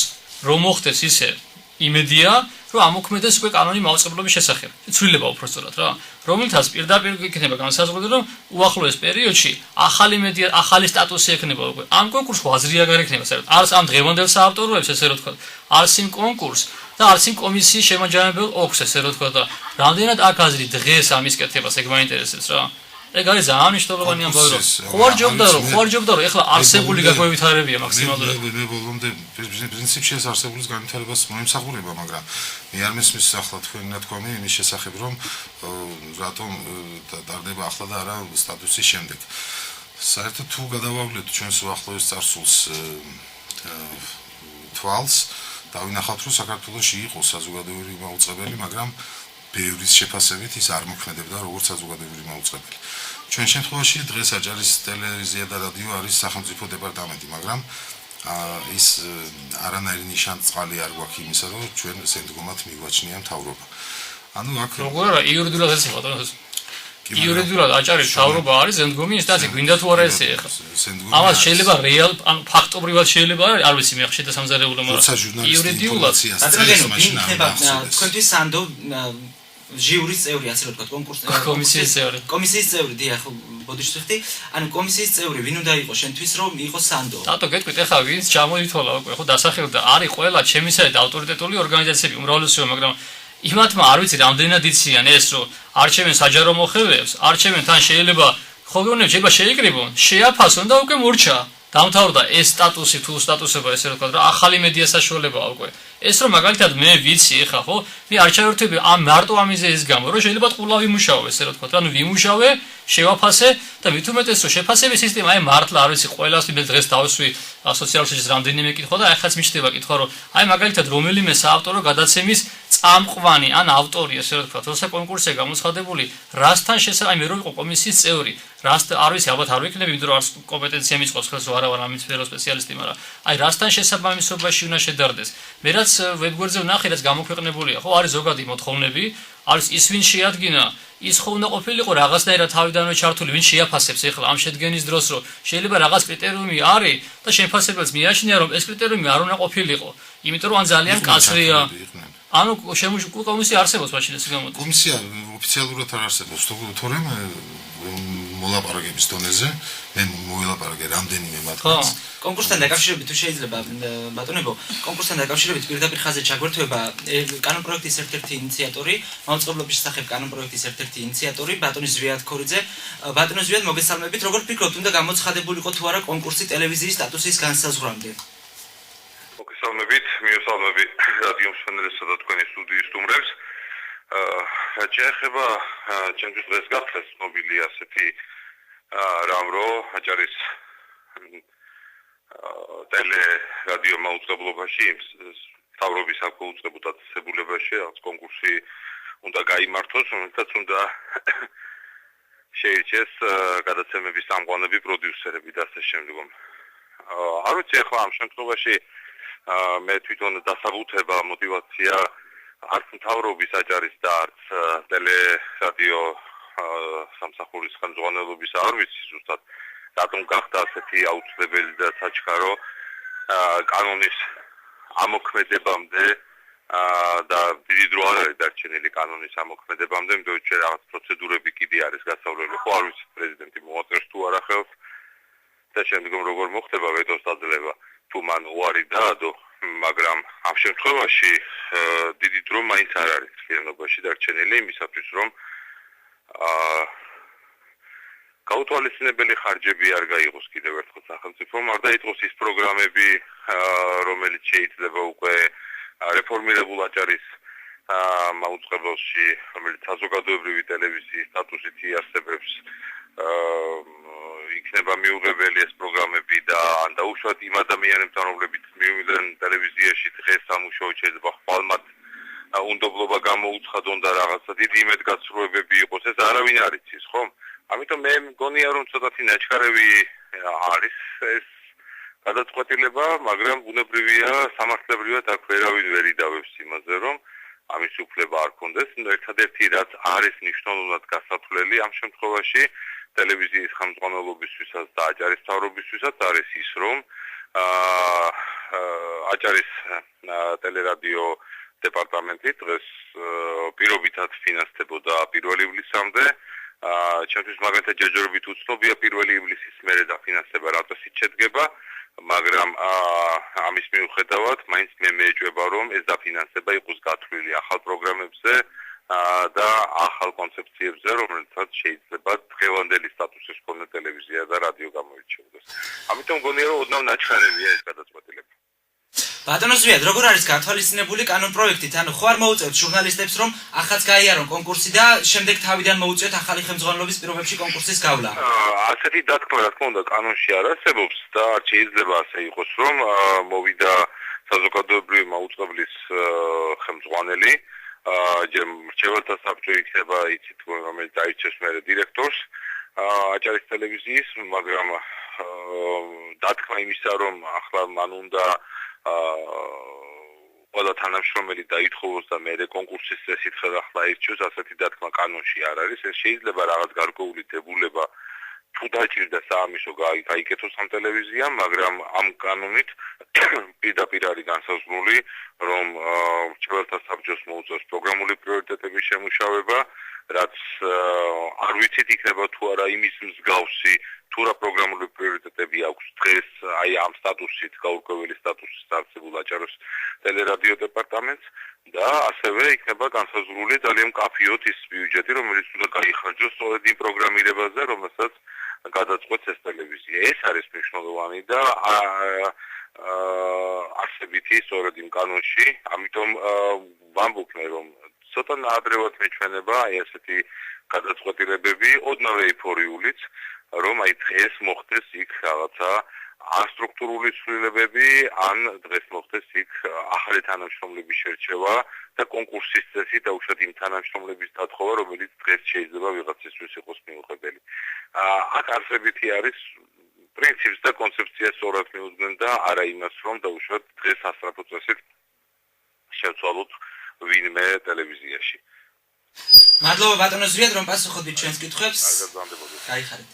რომ მოხდეს ისე იმედია რომ ამოქმედდეს უკვე კანონი მაუწყებლობის შესახებ. ცვლილება უბრალოდ რა. რომელთაც პირდაპირ იქნება განსაზღვრული რომ უახლოეს პერიოდში ახალი სტატუსი ექნება უკვე. ამ კონკურსს აზრი აღარ ექნება საერთოდ. არც ამ დღევანდელ საავტოროებს ესე რა თქვა. არც იმ კონკურსს და არც იმ კომისიის შემაჯამებელ ოქს ესე რა თქვა და რამდენად აქ აზრი დღეს ამის კეთებას ეგ მაინტერესებს რა. ეგ არის ძალიან მნიშვნელოვანი ამბავი, რომ ხო არ ჯობდა რომ ეხლა არსებული გაგვევითარებია მაქსიმალურად. მე ბოლომდე პრინციპში ეს არსებულის განვითარებას მოიმსახურება, მაგრამ მე არ მესმის ახლა თქვენი ნათქვამი იმის შესახებ, რომ რატომ დარდება ახლა და არა სტატუსის შემდეგ. საერთოდ თუ გადავავლეთ ჩვენს უახლოეს წარსულს თვალს, დავინახავთ, რომ საქართველოში იყო საზოგადოებრივი მაუწყებელი, მაგრამ ბევრის შეფასებით ის არ მოქმედებდა როგორც საზოგადოებრივი მაუწყებელი. ჩვენ შემთხვევაში დღეს აჭარის ტელევიზია და რადიო არის სახელმწიფო დეპარტამენტი, მაგრამ ის არანაირი ნიშანწყალი არ გვაქვს იმისა, რომ ჩვენ სენდგომად მიგვაჩნია მთავრობა. ანუ აქ როგორ არა იურიდიულად ეს იყო და იურიდიულად აჭარის მთავრობა არის ზემდგომი ინსტანცია, გვინდა თუ არა ესე ახლა. ამას შეიძლება რეალ ან ფაქტობრივად შეიძლება არ ვიცი მე ხშირად სამზარეულო, მაგრამ იურიდიულად თქვენთვის სანდო ჟიურის წევრი, ასე რომ ვთქვათ, კომისიის წევრი, დიახ, ბოდიში ხთი. ანუ კომისიის წევრი ვინ უნდა იყოს შენთვის, რომ იყოს სანდო? დატო გეტყვით ახლა ვინც ჩამოითვალა უკვე, ხო დასახელდა, არის ყველა ჩემისაერთი ავტორიტეტული ორგანიზაციები უმრავლესობა, მაგრამ იმათმა არ ვიცი რამდენად იციან ეს, რომ არჩევენ საჯარო მოხელეებს, არჩევენ თან შეიძლება ხოლმე შეიძლება შეიკრიბონ, შეაფასონ და უკვე მორჩა. დამთავრდა ეს სტატუსი თუ სტატუსება ესე რომ ვთქვათ, რა ახალი მედია საშუალებაა უკვე. ეს რომ მაგალითად მე ვიცი ახლა ხო, მე არჩევერთები ამ მარტო ამიზე ის გამო, რომ შეიძლება ყულა ვიმუშავე ესე რომ ვთქვათ, ანუ ვიმუშავე, შევაფასე და მით უმეტეს რომ შეფასების სისტემა აი მართლა არ ვიცი ყველას მე დღეს დავსვი სოციალურ შეჯს რამდენიმე კითხვა და ახაც მიჩნდება კითხვა რომ აი მაგალითად რომელიმე საავტორო გადაცემის წამყვანი ან ავტორი ესე რომ ვთქვათ, როცა კონკურსზე გამოცხადებული, რასთან შესაძლოა მე რო იყო კომისიის წევრი, რასთან არ ვიცი ალბათ არ ვიქნები, იმიტომ რომ არც კომპეტენცია მიწყობს ხელს რომ არა ვარ ამის სფეროს სპეციალისტი, მაგრამ აი რასთან შესაბამისობაში უნდა შედარდეს. მე რაც ვებგვერდზე ვნახე, რაც გამოქვეყნებულია, ხო, არის ზოგადი მოთხოვნები, არის ის ვინ შეადგინა, ის ხო უნდა ყოფილიყო რაღაცნაირად თავიდანვე ჩართული, ვინ შეაფასებს ეხლა ამ შედგენის დროს, რომ შეიძლება რაღაც კრიტერიუმი არის და შეფასებელს მიაჩნია, რომ ეს კრიტერიუმი არ უნდა ყოფილიყო, იმიტომ რომ ან ძალიან კაცრია. ანუ კომისია არსებობს მაშინ ეს გამოდის. კომისია ოფიციალურად არ არსებობს, თორემ მოლაპარაკების დონეზე მე მოვილაპარაკე რამდენიმე მათგანს. კონკურსთან დაკავშირებით თუ შეიძლება ბატონებო, კონკურსთან დაკავშირებით პირდაპირ ხაზზე ჩაგვერთვება კანონპროექტის ერთ-ერთი ინიციატორი, მაუწყებლობის შესახებ კანონპროექტის ერთ-ერთი ინიციატორი ბატონი ზვიად ქორიძე. ბატონი ზვიად, მოგესალმებით, როგორ ფიქრობთ, უნდა გამოცხადებულიყო თუ არა კონკურსი ტელევიზიის სტატუსის განსაზღვრამდე? მოგესალმებით, მიესალმები რადიო მსმენელსა და თქვენი სტუდიის სტუმრებს. შეეხება ჩემთვის დღეს გახდეს მობილი ასეთი რამ რომ აჭარის ტელე რადიო მაუწყებლობაში მთავრობის საკონკურსო დაწესებულებაში რაღაც კონკურსი უნდა გაიმართოს, რომელსაც უნდა შეირჩეს გადაცემების წამყვანები, პროდიუსერები და ასე შემდეგ. არ ვიცი ახლა ამ შემთხვევაში მე თვითონ დასაბუთება мотивация არც მთავრობის აჭარის და არც ტელე რადიო სამსახურის ხელმძღვანელობის არ ვიცი ზუსტად რატომ გახდა ასეთი აუცილებელი და საჩქარო კანონის ამოქმედებამდე და დიდი დრო არ არის დარჩენილი კანონის ამოქმედებამდე, იმიტომ რომ რაღაც პროცედურები კიდე არის გასავლელი, ხო არ ვიცი პრეზიდენტი მოაწერს თუ არა ხელს და შემდგომ როგორ მოხდება ვეტოს დაძლევა თუ მან უარი დაადო, მაგრამ ამ შემთხვევაში დიდი დრო მაინც არ არის ხელოვნებაში დარჩენილი იმისათვის, რომ გაუთვალისწინებელი ხარჯები არ გაიღოს კიდევ ერთხელ სახელმწიფომ, არ დაიწყოს ის პროგრამები, რომელიც შეიძლება უკვე რეფორმირებულ აჭარის მაუწყებელში, რომელიც საზოგადოებრივი ტელევიზიის სტატუსით იარსებებს, იქნება მიუღებელი ეს პროგრამები და ან დაუშვათ იმ ადამიანებთან, რომლებიც მივიდნენ ტელევიზიაში დღეს სამუშაოდ შეიძლება ხვალმად უნდობლობა გამოუცხადონ და რაღაცა დიდი იმედგაცრუებები იყოს, ეს არავინ არ იცის, ხო? ამიტომ მე მგონია, რომ ცოტათი ნაჩქარევი არის ეს გადაწყვეტილება, მაგრამ ბუნებრივია, სამართლებრივად აქ ვერავინ ვერ იდავებს იმაზე, რომ ამის უფლება არ ქონდეს. ერთადერთი რაც არის მნიშვნელოვნად გასათვლელი ამ შემთხვევაში ტელევიზიის ხელმძღვანელობისთვისაც და აჭარის მთავრობისთვისაც არის ის, რომ აჭარის ტელერადიო დეპარტამენტი დღეს პირობითად ფინანსდებოდა 1 ივლისამდე. ჩემთვის მაგალითად ჯერჯერობით უცნობია 1 ივლისის მერე დაფინანსება რა წესით შედგება, მაგრამ ამის მიუხედავად მაინც მე მეეჭვება, რომ ეს დაფინანსება იყოს გათვლილი ახალ პროგრამებზე და ახალ კონცეფციებზე, რომელთაც შეიძლება დღევანდელი სტატუსის მქონე ტელევიზია და რადიო გამოირჩეოდეს. ამიტომ მგონია, რომ ოდნავ ნაჩვენებია ეს გადაწყვეტილება. ბატონო ზვიად, როგორ არის გათვალისწინებული კანონ პროექტით? ანუ ხო არ მოუწევთ ჟურნალისტებს, რომ ახაც გაიარონ კონკურსი და შემდეგ თავიდან მოუწევთ ახალი ხელმძღვანელობის პირობებში კონკურსის გავლა? ასეთი დათქმა, რა თქმა უნდა, კანონში არ არსებობს და არ შეიძლება ასე იყოს, რომ მოვიდა საზოგადოებრივი მაუწყებლის ხელმძღვანელი, ჯერ მრჩეველთა საბჭო იქნება, იცით, რომელიც დაირჩეს მერე დირექტორს აჭარის ტელევიზიის, მაგრამ დათქმა იმისა, რომ ახლა მან უნდა ყველა თანამშრომელი დაითხოვოს და მერე კონკურსის წესით ხელახლა ირჩიოს, ასეთი დათქმა კანონში არ არის. ეს შეიძლება რაღაც გარკვეული დებულება თუ დაჭირდა საამისო გაიკეთოს ამ ტელევიზიამ, მაგრამ ამ კანონით პირდაპირ არის განსაზღვრული, რომ მრჩეველთა საბჭოს მოუწევს პროგრამული პრიორიტეტების შემუშავება, რაც არ ვიცით იქნება თუ არა იმის მსგავსი, თუ რა პროგრამული პრიორიტეტები აქვს დღეს აი ამ სტატუსით, გაურკვეველი სტატუსით არსებულ აჭარის ტელერადიო დეპარტამენტს და ასევე იქნება განსაზღვრული ძალიან მკაფიოდ ის ბიუჯეტი, რომელიც უნდა გაიხარჯოს სწორედ იმ პროგრამირებაზე, რომელსაც გადაწყვეტს ეს ტელევიზია. ეს არის მნიშვნელოვანი და არსებითი სწორედ იმ კანონში, ამიტომ ვამბობ, რომ ცოტა ნაადრევად მეჩვენება აი ესეთი გადაწყვეტილებები, ოდნავ ეიფორიულიც, რომ აი დღეს მოხდეს იქ რაღაცა ან სტრუქტურული ცვლილებები, ან დღეს მოხდეს იქ ახალი თანამშრომლების შერჩევა და კონკურსის წესი დაუშვათ იმ თანამშრომლების დათხოვა, რომელიც დღეს შეიძლება ვიღაცისთვის იყოს მიუღებელი. აქ არსებითი არის პრინციპს და კონცეფციას სწორად მიუძღვენ და არა იმას, რომ დაუშვათ დღეს ასწრაფო წესით შევცვალოთ ვინმე ტელევიზიაში. მადლობა ბატონო ზვიად, რომ პასუხობდით ჩვენს კითხვებს. გაიხარეთ.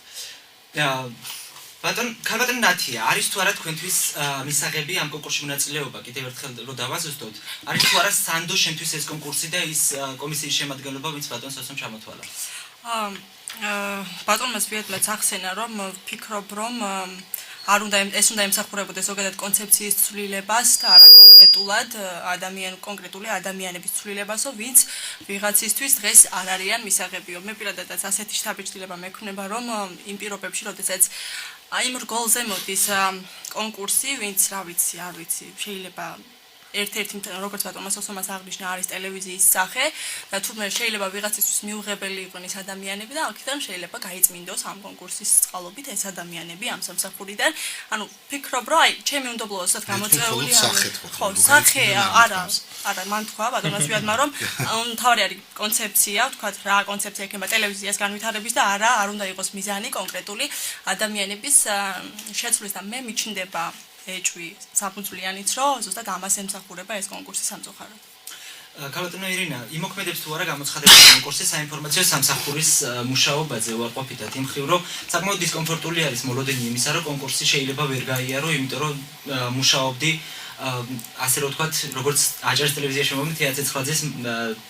ქალბატონი ნათია, არის თუ არა თქვენთვის მისაღები ამ კონკურსში მონაწილეობა? კიდევ ერთხელ რო დავაზუსტოთ, არის თუ არა სანდო შენთვის ეს კონკურსი და ის კომისიის შემადგენლობა, ვინც ბატონს ასომ ჩამოთვალა? ბატონმა ზვიადმაც ახსენა, რომ ვფიქრობ, რომ არ უნდა ეს უნდა ემსახურებოდეს ზოგადად კონცეფციის ცვლილებას და არა კონკრეტული ადამიანების ცვლილებასო, ვინც ვიღაცისთვის დღეს არ არიან მისაღებიო. მე პირადადაც ასეთი შთაბეჭდილება მექნება, რომ იმ პირობებში, როდესაც აი იმ რგოლზე მოდის კონკურსი, ვინც არ ვიცი, შეიძლება ერთ-ერთი როგორც ბატონმა სოსომას აღნიშნა არის ტელევიზიის სახე და თუმცა შეიძლება ვიღაცისთვის მიუღებელი იყვნენ ეს ადამიანები და აქედან შეიძლება გაიწმინდოს ამ კონკურსის წყალობით ეს ადამიანები ამ სამსახურიდან. ანუ ვფიქრობ, რომ აი ჩემი უნდობლოა ზუსტად გამოწეული არის. ხო, სახე არა, მან თქვა ბატონმა ზვიადმა, რომ თავი არის კონცეფცია, ვთქვათ რა კონცეფცია იქნება ტელევიზიას განვითარების და არ უნდა იყოს მიზანი კონკრეტული ადამიანების შეცვლის და მე მიჩნდება ეჭვი საფუძვლიანიც, რომ ზუსტად ამას ემსახურება ეს კონკურსი სამწუხაროდ. ქალბატონო ირინა, იმოქმედებს თუ არა გამოცხადებული კონკურსი საინფორმაციო სამსახურის მუშაობაზე უარყოფითად იმ მხრივ, რომ საკმაოდ დისკომფორტული არის მოლოდინი იმისა, რომ კონკურსი შეიძლება ვერ გაიარო, იმიტომ რომ მუშაობდი ასე რომ ვთქვათ, როგორც აჭარის ტელევიზიაში მომენტი 19-ის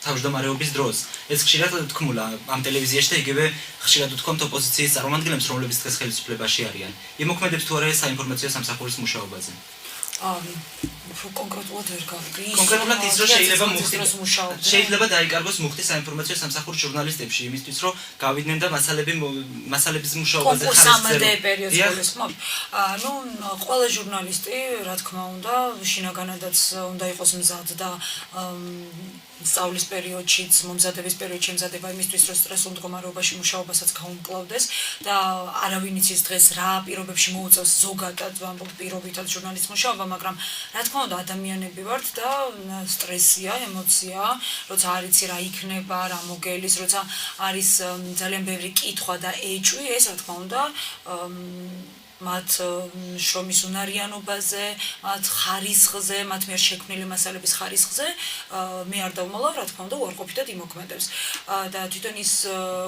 თავმჯდომარეობის დროს. ეს ხშირად თქმულა ამ ტელევიზიაში და იგივე ხშირად ვთქვამთ ოპოზიციის წარმომადგენლებს, რომლებიც დღეს ხელისუფლებაში არიან. იმოქმედებს თუ არა ეს საინფორმაციო სამსახურის მუშაობაზე? კონკრეტულად ვერ გავიგე. კონკრეტულად ის რომ შეიძლება დაიკარგოს მუხტი საინფორმაციო სამსახურის ჟურნალისტებში იმისთვის, რომ გავიდნენ და მასალების მუშაობაზე ხარისხს წერონ. ნუ ყველა ჟურნალისტი, რა თქმა უნდა, შინაგანადაც უნდა იყოს მზად და სწავლის პერიოდშიც, მომზადების პერიოდში ემზადება იმისთვის, რომ სტრესულ მდგომარეობაში მუშაობასაც გაუმკლავდეს და არავინ იცის დღეს რა პირობებში მოუწევს ზოგადად ვამბობ პირობითად ჟურნალისტის მუშაობა, მაგრამ რა თქმა უნდა ადამიანები ვართ და სტრესია, ემოცია, როცა არ იცი რა იქნება, რა მოგელის, როცა არის ძალიან ბევრი კითხვა და ეჭვი, ეს რა თქმა უნდა მათ შრომის უნარიანობაზე, მათ ხარისხზე, მათ მიერ შექმნილი მასალების ხარისხზე მე არ დავმოვალ, რა თქმა უნდა, უარყოფითად იმოქმედებს. და თვითონ ის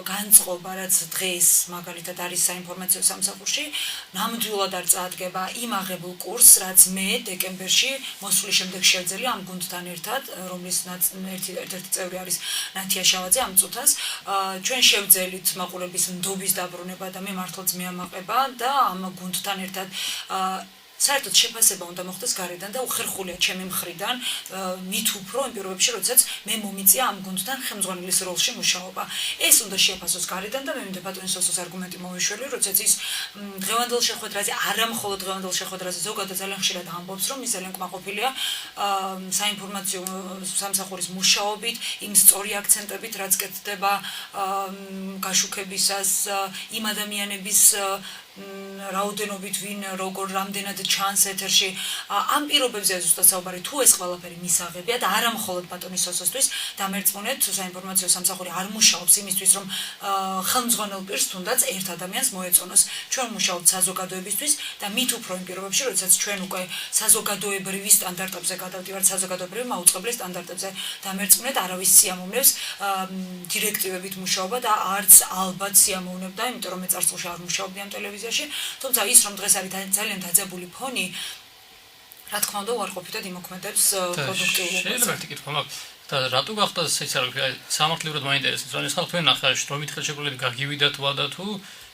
განწყობა, რაც დღეს მაგალითად არის საინფორმაციო სამსახურში, ნამდვილად არ წაადგება იმ აღებულ კურსს, რაც მე დეკემბერში მოსვლის შემდეგ შევძელი ამ გუნდთან ერთად, რომლის ერთ-ერთი წევრი არის ნათია შავაძე ამ წუთას. ჩვენ შევძელით მაყურების ნდობის დაბრუნება და მე მართლაც მეამაყება და ამ გუნდთან ერთად საერთოდ შეფასება უნდა მოხდეს გარედან და უხერხულია ჩემი მხრიდან მით უფრო იმ პირობებში, როდესაც მე მომიწია ამ გუნდთან ხელმძღვანელის როლში მუშაობა. ეს უნდა შეაფასოს გარედან და მე მინდა ბატონის სოსოს არგუმენტი მოვიშველი, როდესაც ის დღევანდელ შეხვედრაზე, არა მხოლოდ დღევანდელ შეხვედრაზე, ზოგადად ძალიან ხშირად ამბობს, რომ ის ძალიან კმაყოფილია საინფორმაციო სამსახურის მუშაობით, იმ სწორი აქცენტებით, რაც კეთდება გაშუქებისას, იმ ადამიანების რაოდენობით ვინ როგორ რამდენად ჩანს ეთერში ამ პირობებზე ზუსტად საუბარი თუ ეს ყველაფერი მისაღებია და არა მხოლოდ ბატონის სოსოსთვის დამერწმუნეთ საინფორმაციო სამსახური არ მუშაობს იმისთვის რომ ხელმძღვანელ პირს თუნდაც ერთ ადამიანს მოეწონოს ჩვენ მუშაობთ საზოგადოებისთვის და მით უფრო იმ პირობებში როდესაც ჩვენ უკვე საზოგადოებრივი სტანდარტებზე გადავდივართ საზოგადოებრივი მაუწყებლის სტანდარტებზე დამერწმუნეთ არავის სიამოვნებს დირექტივებით მუშაობა და არც ალბათ სიამოვნებდა იმიტომ რომ მე წარსულში არ მუშაობდი ამ ტელევიზიაში თუმცა ის რომ დღეს არის ძალიან დაძაბული ფონი რა თქმა უნდა უარყოფითად იმოქმედებს პროდუქტიულობას შეიძლება ერთი კითხვა მაქვს და რატო გახდა ეს არის სამართლებრივად მაინტერესებს რომ ეს ხალხი თქვენ ახლა შრომით ხელშეკრულებით გაგივიდა და თუ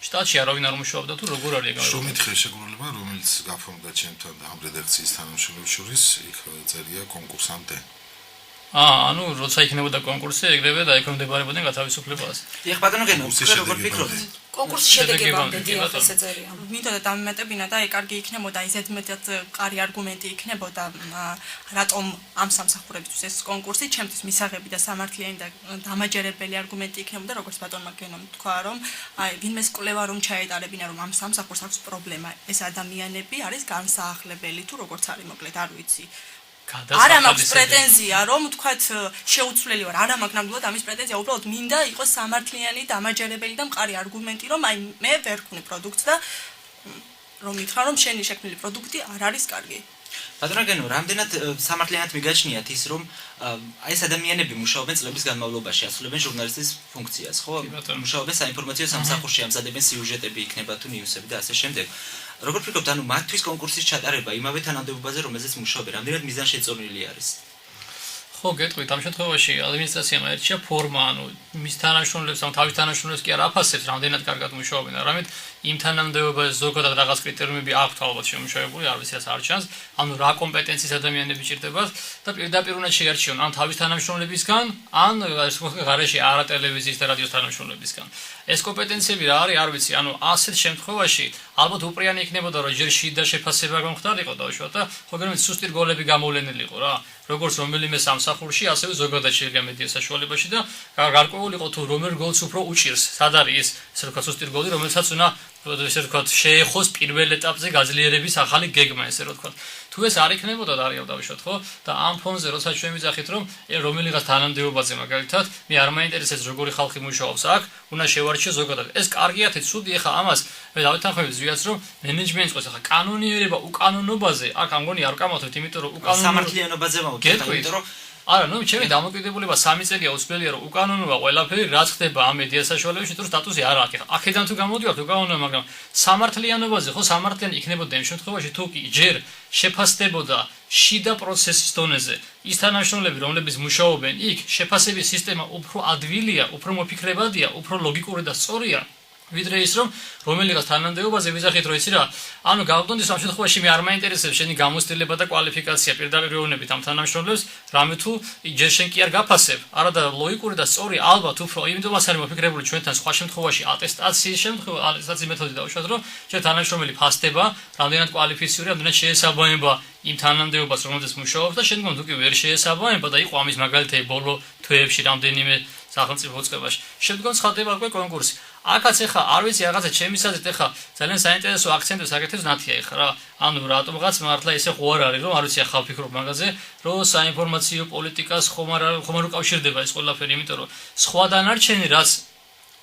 შტატში არავინ არ მუშაობდა თუ როგორ არის ეგ შრომით ხელშეკრულება რომელიც გაფორმდა ჩემთან და ამ რედაქციის თანამშრომლებს შორის იქ წერია კონკურსამდე ანუ როცა იქნებოდა კონკურსი ეგრევე დაექვემდებარებოდნენ გათავისუფლებას ეხ ბატონო გენო როგორ ფიქრობთ კონკურსის შედეგებამდე დიახ ესე წერია მინდოდა დამემეტებინა და ეკარგი იქნებოდა ისეთ მეტად მყარი არგუმენტი იქნებოდა რატომ ამ სამსახურებისთვის ეს კონკურსი ჩემთვის მისაღები და სამართლიანი და დამაჯერებელი არგუმენტი იქნებოდა როგორც ბატონმა გენომ თქვა რომ აი ვინმეს კვლევა რომ ჩაეტარებინა რომ ამ სამსახურს აქვს პრობლემა ეს ადამიანები არის განსაახლებელი თუ როგორც არის მოკლედ არ ვიცი არა მაქვს პრეტენზია რომ თქვათ შეუცვლელი ვარ არა მაქვს ნამდვილად ამის პრეტენზია უბრალოდ მინდა იყოს სამართლიანი დამაჯერებელი და მყარი არგუმენტი რომ აი მე ვერ ვქნი პროდუქტს და რომ მითხრა რომ შენი შექმნილი პროდუქტი არ არის კარგი ბატონო გენო რამდენად სამართლიანად მიგაჩნიათ ის რომ აი ეს ადამიანები მუშაობენ წლების განმავლობაში ასრულებენ ჟურნალისტის ფუნქციას ხო მუშაობენ საინფორმაციო სამსახურში ამზადებენ სიუჟეტები იქნება თუ ნიუსები და ასე შემდეგ როგორ ფიქრობთ ანუ მათთვის კონკურსის ჩატარება იმავე თანამდებობაზე რომელზეც მუშაობენ რამდენად მიზანშეწონილი არის ხო გეტყვით ამ შემთხვევაში ადმინისტრაციამ აერჩია ფორმა ანუ მის თანამშრომლებს ან თავის თანამშრომლებს კი არ აფასებს რამდენად კარგად მუშაობენ არამედ იმ თანამდებობაზე ზოგადად რაღაც კრიტერიუმები აქვთ ალბათ შემუშავებული არ ვიცი რაც არ ჩანს ანუ რა კომპეტენციის ადამიანები ჭირდებათ და პირდაპირ უნდა შეარჩიონ ან თავის თანამშრომლებისგან ან ეს გარეშე არა ტელევიზიის და რადიოს თანამშრომლებისგან ეს კომპეტენციები რა არის არ ვიცი ანუ ასეთ შემთხვევაში ალბათ უპრიანი იქნებოდა რომ ჯერ შიდა შეფასება გამხდარიყო დაუშვათ და ხოლმე სუსტი რგოლები გამოვლენილიყო რა როგორც რომელიმე სამსახურში ასევე ზოგადად შეიძლება მედია საშუალებაში და გარკვეული იყო თუ რომელ რგოლს უფრო უჭირს სად არის ეს ესე ვთქვათ სუსტი რგოლი რომელსაც უნდა ესე ვთქვათ შეეხოს პირველ ეტაპზე გაძლიერების ახალი გეგმა ესე ვთქვათ თუ ეს არ იქნებოდა და არის დავუშვათ ხო და ამ ფონზე როცა ჩვენ ვიძახით რომ რომელიღაც თანამდებობაზე მაგალითად მე არ მაინტერესებს როგორი ხალხი მუშაობს აქ უნდა შევარჩიო ზოგადად ეს კარგია თი ცუდი ეხა ამას მე დავეთანხმები ზვიაც რომ მენეჯმენტს ყოს ეხა კანონიერება უკანონობაზე აქ ამგონი არ ვკამათობთ იმიტომ რომ უკანონო სამართლიანობაზე მოვუწევთ იმიტომ რომ არა ნუ ჩემი დამოკიდებულება 3 წელია უცვლელია რომ უკანონოა ყველაფერი რაც ხდება ამ მედია საშუალებებში თუ სტატუსი არ აქვს აქედან თუ გამოდივართ უკანონოა მაგრამ სამართლიანობაზე ხო სამართლიანი იქნებოდა იმ შემთხვევაში თუ კი ჯერ შეფასდებოდა შიდა პროცესის დონეზე ის თანამშრომლები რომლებიც მუშაობენ იქ შეფასების სისტემა უფრო ადვილია უფრო მოფიქრებადია უფრო ლოგიკური და სწორია ვიდრე ის რომ რომელიღაც თანამდებობაზე ვიზახით რომ იცი რა ანუ გავგონდეს ამ შემთხვევაში მე არ მაინტერესებს შენი გამოცდილება და კვალიფიკაცია პირდაპირ ეუბნებით ამ თანამშრომლებს რამე თუ ჯერ შენ კი არ გაფასებ არა და ლოგიკური და სწორი ალბათ უფრო იმიტომაც არის მოფიქრებული ჩვენთან სხვა შემთხვევაში ატესტაციის ატესტაციის მეთოდი დაუშვათ რომ ჩვენ თანამშრომელი ფასდება რამდენად კვალიფიციური რამდენად შეესაბამება იმ თანამდებობას რომელზეც მუშაობს და შენ გონ თუ კი ვერ შეესაბამება და იყო ამის მაგალითები ბოლო თვეებში რამდენიმე სახელმწიფო უწყებაში შემდგომ ცხადდება უკვე კონკურსი აქაც ეხა არ ვიცი რაღაცა ჩემი საზრით ეხა ძალიან საინტერესო აქცენტებს აკეთებს ნათია ეხა რა ანუ რატომღაც მართლა ესე ხო არ არის რომ არ ვიცი ახლა ვფიქრობ მაგაზე რომ საინფორმაციო პოლიტიკას ხომ არ უკავშირდება ეს ყველაფერი იმიტომ რომ სხვა დანარჩენი რაც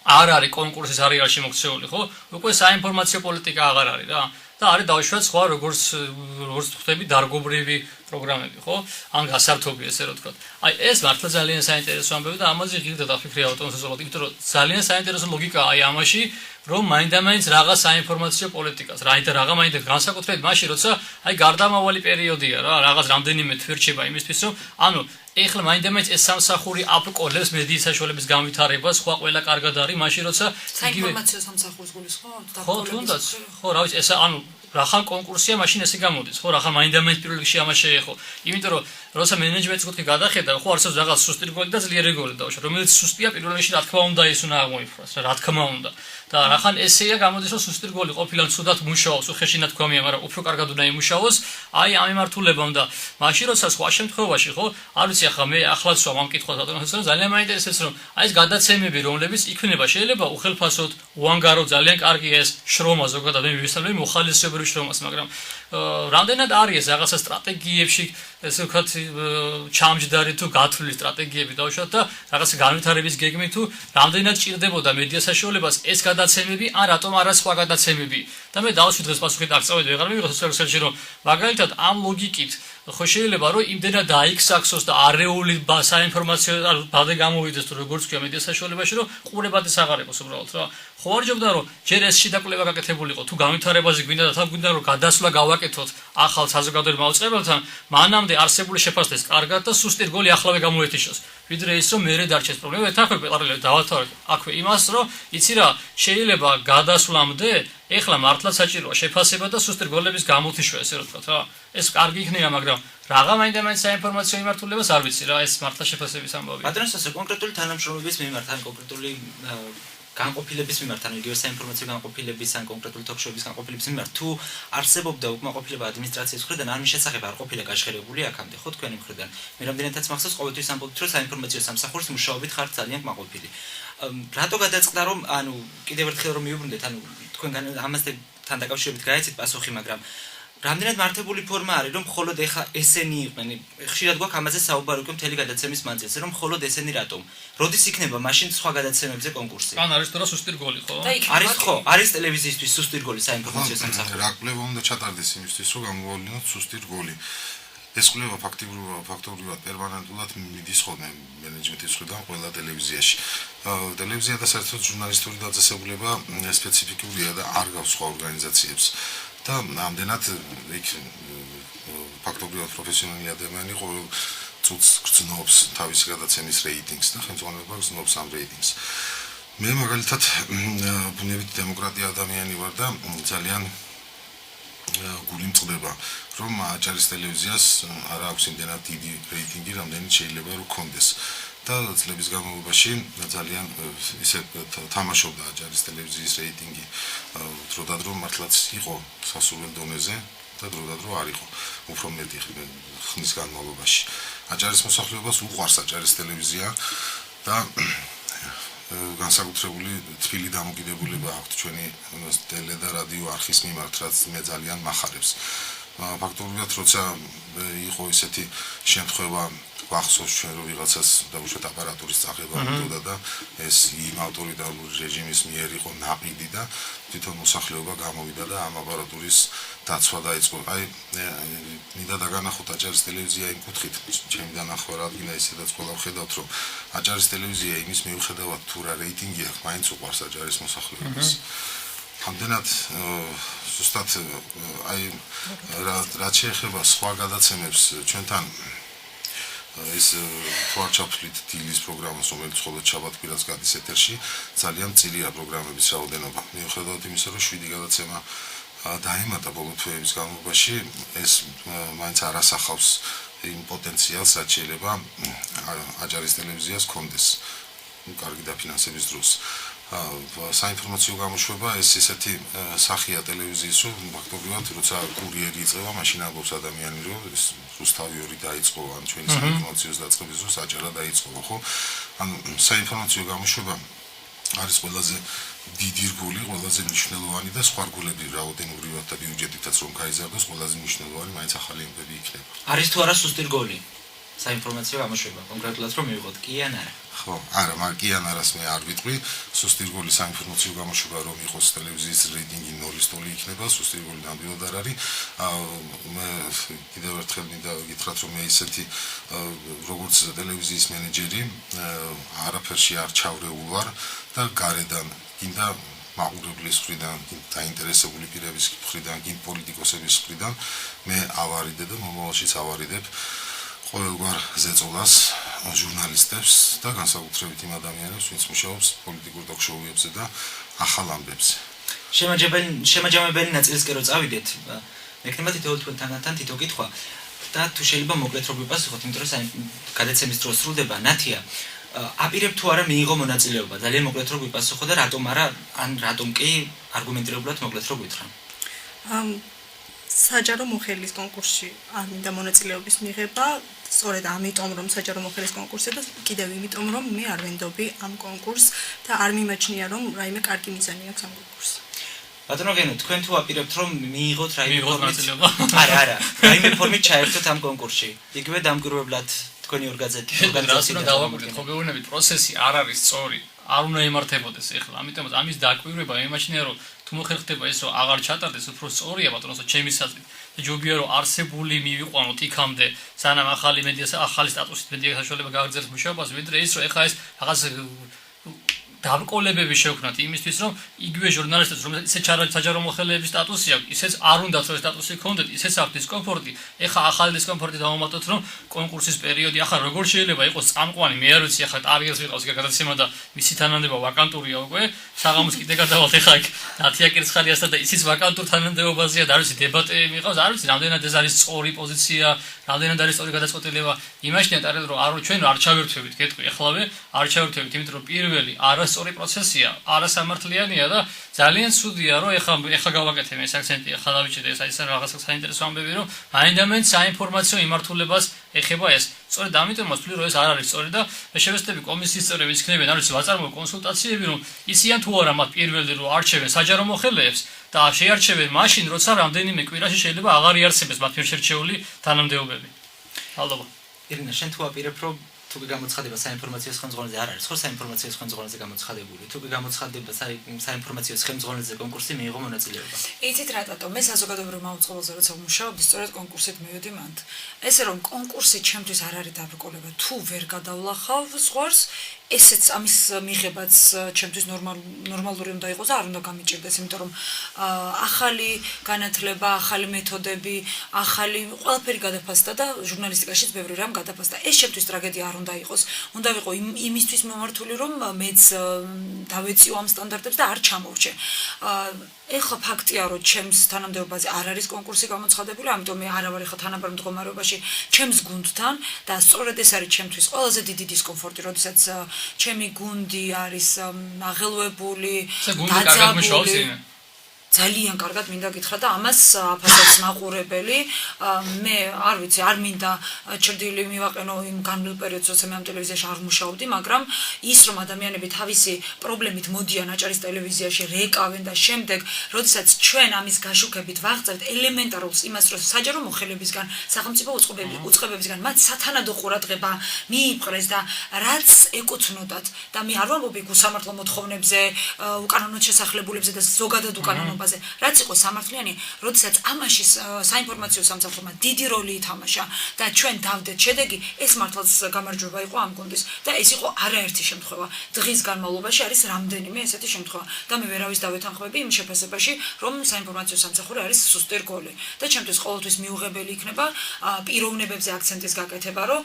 არ არის კონკურსის არეალში შემოქცეული ხო უკვე საინფორმაციო პოლიტიკა აღარ არის რა და არის დაუშვათ სხვა როგორც ხვდები დარგობრივი პროგრამები ხო ან გასართობი ესე რომ თქვა აი ეს მართლა ძალიან საინტერესო ამბები და ამაზე ღირდა დაფიქრე ავტომობილისტად იმიტომ რომ ძალიან საინტერესო ლოგიკაა აი ამაში რომ მაინდა-მაინც რაღაც საინფორმაციო პოლიტიკას რაღა მაინდა განსაკუთრებით მაშინ როცა აი გარდამავალი პერიოდია რა რაღაც რამდენიმე თვე რჩება იმისთვის რომ ანუ ეხლა მაინდა-მაინც ეს სამსახური აპკოლებს მედიის საშუალების განვითარებას სხვა ყველა კარგად არის მაშინ როცა საინფორმაციო სამსახურს გულისხმობთ ხო თუნდაც ხო რა ვიცი ეს ანუ რახან კონკურსია მაშინ ესე გამოდის, ხო, რახან მაინდა-მაინც პირველ რიგში ამას შეეხო. იმიტომ რომ როცა მენეჯმენტის კუთხე გადახედა, ხო, არსებობს რაღაც სუსტი რგოლი და ძლიერი რგოლი დავუშვათ, რომელიც სუსტია პირველ რიგში რა თქმა უნდა ის უნდა აღმოიფროს, რა თქმა უნდა. და რახან ესეა გამოდის, რომ სუსტი რგოლი ყოფილა ცუდად მუშაობს, უხეშინად ქვამია, მაგრამ უფრო კარგად უნდა იმუშაოს, აი ამ მიმართულებამ და მაშინ როცა სხვა შემთხვევაში, ხო, არ ვიცი ახლა მე ახლაც ვამ ამ კითხვას ბატონოს რომ ძალიან მაინტერესებს რომ აი ეს გადაცემები რომლებიც იქნება შეიძლება უხელფასოდ, უანგარო, ძალიან კარგია ეს შრომა ზოგადად მე მივისალმები მოხალისეობრივი შრომას, მაგრამ რამდენად არის რაღაცა სტრატეგიებში ესე ვქოთ ჩამჯდარი თუ გათვლილი სტრატეგიები დავუშვათ და რაღაცა განვითარების გეგმით თუ რამდენად ჭირდებოდა მედია საშუალებას ეს გადაცემები ან რატომ არა სხვა გადაცემები და მე დავუშვით დღეს პასუხით არ წავედი ვეღარ მივიღო სოციალურ რომ მაგალითად ამ ლოგიკით ხო შეიძლება რომ იმდენად დაიქსაქსოს და არეული საინფორმაციო ბადე გამოვიდეს თუ როგორც ქვია მედია საშუალებაში რომ ყურებადეს აღარ იყოს უბრალოდ რა ხო არ ჯობდა რომ ჯერ ეს შიდა კვლევა გაკეთებულიყო თუ განვითარებაზე გვინდა და თან გვინდა რომ გადასვლა გავაკეთოთ ახალ საზოგადოებრივ მაუწყებელთან მანამდე არსებული შეფასდეს კარგად და სუსტი რგოლი ახლავე გამოეთიშოს ვიდრე ის რომ მერე დარჩეს პრობლემა ეთანხმებ პარალელურად დავათავარებ აქვე იმას რომ იცი რა შეიძლება გადასვლამდე ეხლა მართლაც საჭიროა შეფასება და სუსტი რგოლების გამოთიშვა ესე რომ ვთქვათ რა ეს კარგი იქნება მაგრამ რაღა მაინდა-მაინც საინფორმაციო მიმართულებას არ ვიცი რა ეს მართლა შეფასების ამბავია ბატონოს ასე კონკრეტული თანამშრომლობის მიმართ ან კონკრეტული განყოფილების მიმართ ან იგივე საინფორმაციო განყოფილების ან კონკრეტული თოქ-შოუების განყოფილების მიმართ თუ არსებობდა უკმაყოფილება ადმინისტრაციის მხრიდან ან მის შესახებ არ ყოფილა გაშხერებული აქამდე ხო თქვენი მხრიდან მე რამდენადაც მახსოვს ყოველთვის ამბობთ რომ საინფორმაციო სამსახურის მუშაობით ხართ ძალიან კმაყოფილი რატო გადაწყდა რომ ანუ კიდევ ერთხელ რომ მიუბრუნდეთ ანუ თქვენგან ამასთან დაკავშირებით გაიცით პასუხი მაგრამ რამდენად მართებული ფორმა არის რომ მხოლოდ ეხა ესენი იყვნენ ხშირად გვაქვს ამაზე საუბარი უკვე მთელი გადაცემის მანძილზე რომ მხოლოდ ესენი რატომ როდის იქნება მაშინ სხვა გადაცემებზე კონკურსი ან არის თუ რა სუსტი რგოლი ხო არის ხო არის ტელევიზიისთვის სუსტი რგოლი საინფორმაციო სამსახური რა კვლევა უნდა ჩატარდეს იმისთვის რომ გამოავლინოთ სუსტი რგოლი ეს კვლევა ფაქტობრივად პერმანენტულად მიდის ხოლმე მენეჯმენტის მხრიდან ყველა ტელევიზიაში ტელევიზია და საერთოდ ჟურნალისტური დაწესებულება სპეციფიკურია და არ გავს სხვა ორგანიზაციებს და ამდენად იქ ფაქტობრივად პროფესიონალი ადამიანი ყოველ წუთს გრძნობს თავისი გადაცემის რეიტინგს და ხელმძღვანელობა გრძნობს ამ რეიტინგს. მე მაგალითად ბუნებით დემოკრატია ადამიანი ვარ და ძალიან გული მწყდება რომ აჭარის ტელევიზიას არ აქვს იმდენად დიდი რეიტინგი რამდენიც შეიძლება რომ ქონდეს. და წლების განმავლობაში ძალიან ისე თამაშობდა აჭარის ტელევიზიის რეიტინგი დროდადრო მართლაც იყო სასურველ დონეზე და დროდადრო არ იყო უფრო მეტი ხნის განმავლობაში აჭარის მოსახლეობას უყვარს აჭარის ტელევიზია და განსაკუთრებული თბილი დამოკიდებულება აქვს ჩვენი ტელე და რადიო არხის მიმართ რაც მე ძალიან მახარებს ფაქტობრივად როცა იყო ისეთი შემთხვევა ვახსოვს ჩვენ რომ ვიღაცას დაუშვათ აპარატურის წაღება უნდოდა და ეს იმ ავტორიტარული რეჟიმის მიერ იყო ნაყიდი და თვითონ მოსახლეობა გამოვიდა და ამ აპარატურის დაცვა დაიწყო. აი მინდა დაგანახოთ აჭარის ტელევიზია იმ კუთხით, ჩემი დანახვა რა ადგილა ისედაც ყველა ხედავთ რომ აჭარის ტელევიზია იმის მიუხედავად თუ რა რეიტინგი აქვს, მაინც უყვარს აჭარის მოსახლეობას. ამდენად ზუსტად აი რაც შეეხება სხვა გადაცემებს ჩვენთან ეს თვალჩაფლით დილის პროგრამას რომელიც მხოლოდ შაბათ-კვირას გადის ეთერში ძალიან მწირია პროგრამების რაოდენობა მიუხედავად იმისა რომ 7 გადაცემა დაემატა ბოლო თვეების განმავლობაში ეს მაინც არ ასახავს იმ პოტენციალს რაც შეიძლება აჭარის ტელევიზიას ჰქონდეს კარგი დაფინანსების დროს საინფორმაციო გამოშვება ეს ისეთი სახია ტელევიზიის რომ ფაქტობრივად როცა კურიერი იწყება მაშინ ამბობს ადამიანი რომ ეს რუსთავი 2 დაიწყო ან ჩვენი საინფორმაციო დაწყების დროს აჭარა დაიწყო ხო ანუ საინფორმაციო გამოშვება არის ყველაზე დიდი რგოლი ყველაზე მნიშვნელოვანი და სხვა რგოლები რაოდენობრივად და ბიუჯეტითაც რომ გაიზარდოს ყველაზე მნიშვნელოვანი მაინც ახალი ამბები იქნება არის თუ არა სუსტი რგოლი საინფორმაციო გამოშვება კონკრეტულად რომ მივიღოთ კი ან არა ხო არა მაგ კი ან არას მე არ ვიტყვი სუსტი რგოლი საინფორმაციო გამოშვება რომ იყოს ტელევიზიის რეიტინგი 0-ის ტოლი იქნება სუსტი რგოლი ნამდვილად არ არის მე კიდევ ერთხელ მინდა გითხრათ რომ მე ისეთი როგორც ტელევიზიის მენეჯერი არაფერში არ ჩავრეულ ვარ და გარედან კიდე მაყურებლის მხრიდან, დაინტერესებული პირების მხრიდან, პოლიტიკოსების მხრიდან მე ავარიდე და მომავალშიც ავარიდებ ყოველგვარ ზეწოლას ჟურნალისტებს და განსაკუთრებით იმ ადამიანებს, ვინც მუშაობს პოლიტიკურ ტოქ-შოუებზე და ახალ ამბებზე. შემაჯამებელი ნაწილისკენ რო წავიდეთ, მექნება თითოეულ თქვენთან თითო კითხვა და თუ შეიძლება მოკლედ რო გიპასუხოთ, იმიტომ რომ გადაცემის დრო სრულდება, ნათია აპირებ თუ არა მიიღო მონაწილეობა, ძალიან მოკლედ რო გიპასუხო და რატომ არა, ან რატომ კი არგუმენტირებულად მოკლედ რო გითხრა. საჯარო მოხელის კონკურსში არ მინდა მონაწილეობის მიღება, სწორედ ამიტომ რომ საჯარო მოხელის კონკურსი და კიდევ იმიტომ რომ მე არ ვენდობი ამ კონკურსს და არ მიმაჩნია რომ რაიმე კარგი მიზანი აქვს ამ კონკურსს. ბატონო გენო, თქვენ თუ აპირებთ რომ მიიღოთ რაიმე მონაწილეობა? არა, რაიმე ფორმით ჩაერთოთ ამ კონკურსში. იგივე დამკვირვებლად თქვენი ორგანიზაცია დავაკვირდით, ხო გეუბნებით, პროცესი არ არის სწორი, არ უნდა ემართებოდეს ეხლა, ამიტომ ამის დაკვირვება იმაჩნია რომ თუ მოხერხდება ეს რომ აღარ ჩატარდეს, უფრო სწორია ბატონო, ჩემის აზრით. ჯობია რომ არსებული მივიყვანოთ იქამდე, სანამ ახალი სტატუსით მედია საშუალება გააგრძელოს მუშაობას, ვიდრე ის რომ ეხლა ეს რაღაც დაბრკოლებები შევქნათ იმისთვის რომ იგივე ჟურნალისტებს რომელსაც ისე საჯარო მოხელეების სტატუსი აქვს, ისეც არ უნდათ რომ სტატუსი ქონდეთ, ისეც აქვს დისკომფორტი. ეხლა ახალი დისკომფორტი დავამატოთ რომ კონკურსის პერიოდი ახლა როგორ შეიძლება იყოს წამყვანი, მე არ ვიცი ახლა ტარიელს ვიყავს გადაცემა და მისი თანამდებობა ვაკანტურია უკვე, საღამოს კიდე გადავალთ ეხლა იქ ნათია კირცხალიასთან და ისიც ვაკანტურ თანამდებობაზეა და არ ვიცი დებატები მიყავს, არ ვიცი რამდენად ეს არის სწორი პოზიცია, რამდენად არის სწორი გადაწყვეტილება. იმაშნია ტარიელ რომ ჩვენ არ ჩავერთვებით, გეტყვი ახლავე, არ ჩავერთვებით, იმიტომ რომ პირველი არასწორი პროცესია, არასამართლიანია და ძალიან ცუდია რომ ეხლა გავაკეთებ ეს აქცენტი, ახლა დავიჭირე ეს რაღაც საინტერესო ამბები რომ მაინდამაინც საინფორმაციო იმართულებას ეხება ეს. სწორედ ამიტომაც ვთვლი რომ ეს არ არის სწორი და მე შევეცდები კომისიის წევრები იქნებიან, არ ვიცი, ვაწარმოებ კონსულტაციები რომ ისიან თუ არა მათ პირველი რომ არჩევენ საჯარო მოხელეებს და შეარჩევენ მაშინ როცა რამდენიმე კვირაში შეიძლება აღარ იარსებდეს მათ მიერ შერჩეული თანამდებობები. მადლობა. ირინა, შენ თუ აპირებ რომ თუ კი გამოცხადება საინფორმაციო ხელმძღვანელზე არ არის, ხო საინფორმაციო ხელმძღვანელზე გამოცხადებული, თუ კი გამოცხადება საინფორმაციო ხელმძღვანელზე კონკურსი მიიღო მონაწილეობა. იცით რა დატო, მე საზოგადოებრივ მაუწყებელზე როცა ვმუშაობდი, სწორედ კონკურსით მივედი მანდ. ესე რომ კონკურსი ჩემთვის არ არის დაბრკოლება, თუ ვერ გადავლახავ ზღვარს, ესეც ამის მიღებაც ჩემთვის ნორმალური უნდა იყოს და არ უნდა გამიჭირდეს, იმიტომ რომ ახალი განათლება, ახალი მეთოდები, ახალი ყველაფერი გადაფასდა და ჟურნალისტიკაშიც ბევრი რამ გადაფასდა. ეს ჩემთვის ტრაგედია არ უნდა იყოს. უნდა ვიყო იმისთვის მომართული, რომ მეც დავეწიო ამ სტანდარტებს და არ ჩამოვრჩე. ეხლა ფაქტია, რომ ჩემს თანამდებობაზე არ არის კონკურსი გამოცხადებული, ამიტომ მე არ ვარ ეხლა თანაბარ მდგომარეობაში ჩემს გუნდთან და სწორედ ეს არის ჩემთვის ყველაზე დიდი დისკომფორტი, როდესაც ჩემი გუნდი არის აღელვებული, დაძაბული. ძალიან კარგად მინდა გითხრა და ამას აფასებს მაყურებელი. მე არ ვიცი, არ მინდა ჩრდილი მივაყენო იმ განვლილ პერიოდს, როცა მე ამ ტელევიზიაში არ ვმუშაობდი, მაგრამ ის რომ ადამიანები თავისი პრობლემით მოდიან აჭარის ტელევიზიაში, რეკავენ და შემდეგ, როდესაც ჩვენ ამის გაშუქებით ვაღწევთ ელემენტარულს იმას, რომ საჯარო მოხელებისგან, სახელმწიფო უწყებებისგან მათ სათანადო ყურადღება მიიპყრეს და რაც ეკუთვნოდათ და მე არ ვამბობ უსამართლო მოთხოვნებზე, უკანონოდ შესახლებულებზე და ზოგადად უკანონოდ რაც იყო სამართლიანი, როდესაც ამაში საინფორმაციო სამსახურმა დიდი როლი ითამაშა და ჩვენ დავდეთ შედეგი, ეს მართლაც გამარჯვება იყო ამ გუნდის და ეს იყო არაერთი შემთხვევა. დღის განმავლობაში არის რამდენიმე ესეთი შემთხვევა და მე ვერავის დავეთანხმები იმ შეფასებაში, რომ საინფორმაციო სამსახური არის სუსტი რგოლი და ჩემთვის ყოველთვის მიუღებელი იქნება პიროვნებებზე აქცენტის გაკეთება, რომ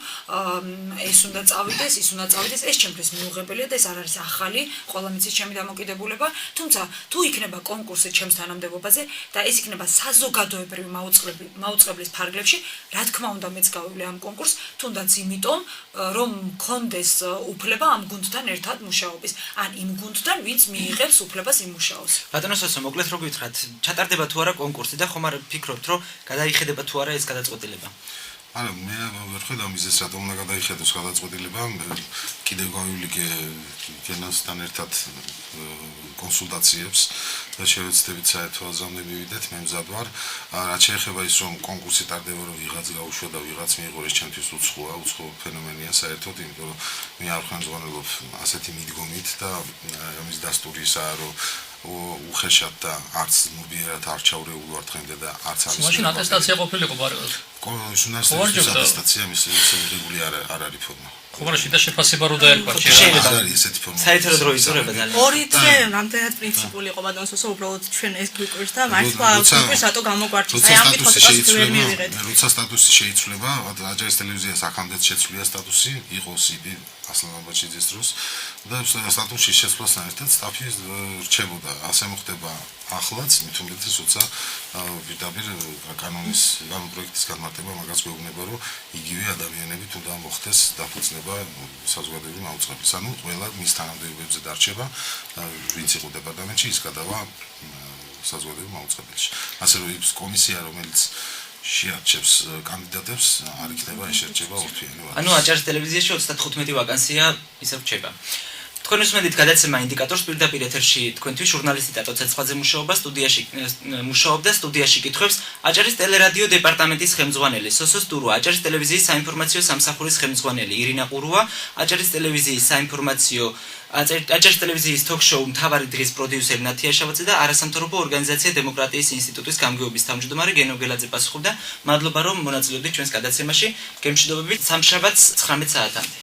ეს უნდა წავიდეს, ის უნდა წავიდეს, ეს ჩემთვის მიუღებელია და ეს არ არის ახალი, ყველა მიცის ჩემი დამოკიდებულება, თუმცა თუ იქნება კონკურსი ჩემს თანამდებობაზე და ეს იქნება საზოგადოებრივი მაუწყებლის ფარგლებში, რა თქმა უნდა მეც გავივლე ამ კონკურსს, თუნდაც იმიტომ, რომ მქონდეს უფლება ამ გუნდთან ერთად მუშაობის, ან იმ გუნდთან, ვინც მიიღებს უფლებას იმუშაოს. ბატონო სოსო, მოკლედ რო გითხრათ, ჩატარდება თუ არა კონკურსი და ხომ არ ფიქრობთ, რომ გადაიხედება თუ არა ეს გადაწყვეტილება? არა, მე ვერ ხედავ მიზეზს, რატომ უნდა გადაიხედოს გადაწყვეტილება. კიდევ გავივლიგე გენასთან ერთად კონსულტაციებს და შევეცდებით საერთო აზრამდე მივიდეთ, მე მზად ვარ. რაც შეეხება ის, რომ კონკურსი ტარდება, რომ ვიღაც გაუშვა და ვიღაც მიიღო, ეს ჩემთვის უცხო ფენომენია საერთოდ, იმიტომ რომ მე არ ხელმძღვანელობ ასეთი მიდგომით და ამის დასტური ისაა, რომ უხეშად და არც მობიერად არ ჩაურეული ვარ დღემდე და არც არის. მაშინ ატესტაცია ყოფილიყო ბარელს. ჟურნალისტების ატესტაცია მისული არ არის ფორმა. ხომ არა შიდა შეფასება რო დაერქვა შეიძლება არის ესეთი ფორმა. საერთოდ დრო იზურება ძალიან. ორი დღე რამდენად პრინციპული იყო ბატონსო, უბრალოდ ჩვენ ეს გვიკვირს და მართლა გვიკვირს რატო გამოგვარჩევთ. აი ამით ხოთას ვერ მივიღეთ. როცა სტატუსი შეიცვლება, აჭარის ტელევიზიას აქამდეც შეცვლია სტატუსი, იყო სიპი ასლან აბაჩიძის დროს და სტატუსის შეცვლასთან ერთად სტაფი რჩებოდა. ასე მოხდება ახლაც მით უმეტეს როცა პირდაპირ კანონის ამ პროექტის განმარტება მაგას გვეუბნება რომ იგივე ადამიანებით უნდა მოხდეს დაფუძნება საზოგადოებრივი მაუწყებლის. ანუ ყველა მის თანამდებობებზე დარჩება, ვინც იყო დეპარტამენტში, ის გადავა საზოგადოებრივ მაუწყებელში. ასე რომ ის კომისია, რომელიც შეარჩევს კანდიდატებს, არ იქნება ეშერჩება ორთვიანი ვადით. ანუ აჭარის ტელევიზიაში 35 ვაკანსია ისე რჩება. თქვენ უსმენთ გადაცემა ინდიკატორს პირდაპირ ეთერში თქვენთვის ჟურნალისტი ტატო ცეცხლაძე მუშაობდა სტუდიაში კითხვებს აჭარის ტელერადიო დეპარტამენტის ხელმძღვანელი სოსო სტურუა, აჭარის ტელევიზიის საინფორმაციო სამსახურის ხელმძღვანელი ირინა ყურუა, აჭარის ტელევიზიის თოქ-შოუ მთავარი დღის პროდიუსერი ნათია შავაძე და არასამთავრობო ორგანიზაცია დემოკრატიის ინსტიტუტის გამგეობის თავმჯდომარე გენო გელაძე პასუხობდა. მადლობა რომ მონაწილეობდით ჩვენს გადაცემაში. გემშვიდობებით სამშაბათს 19 საათამდე.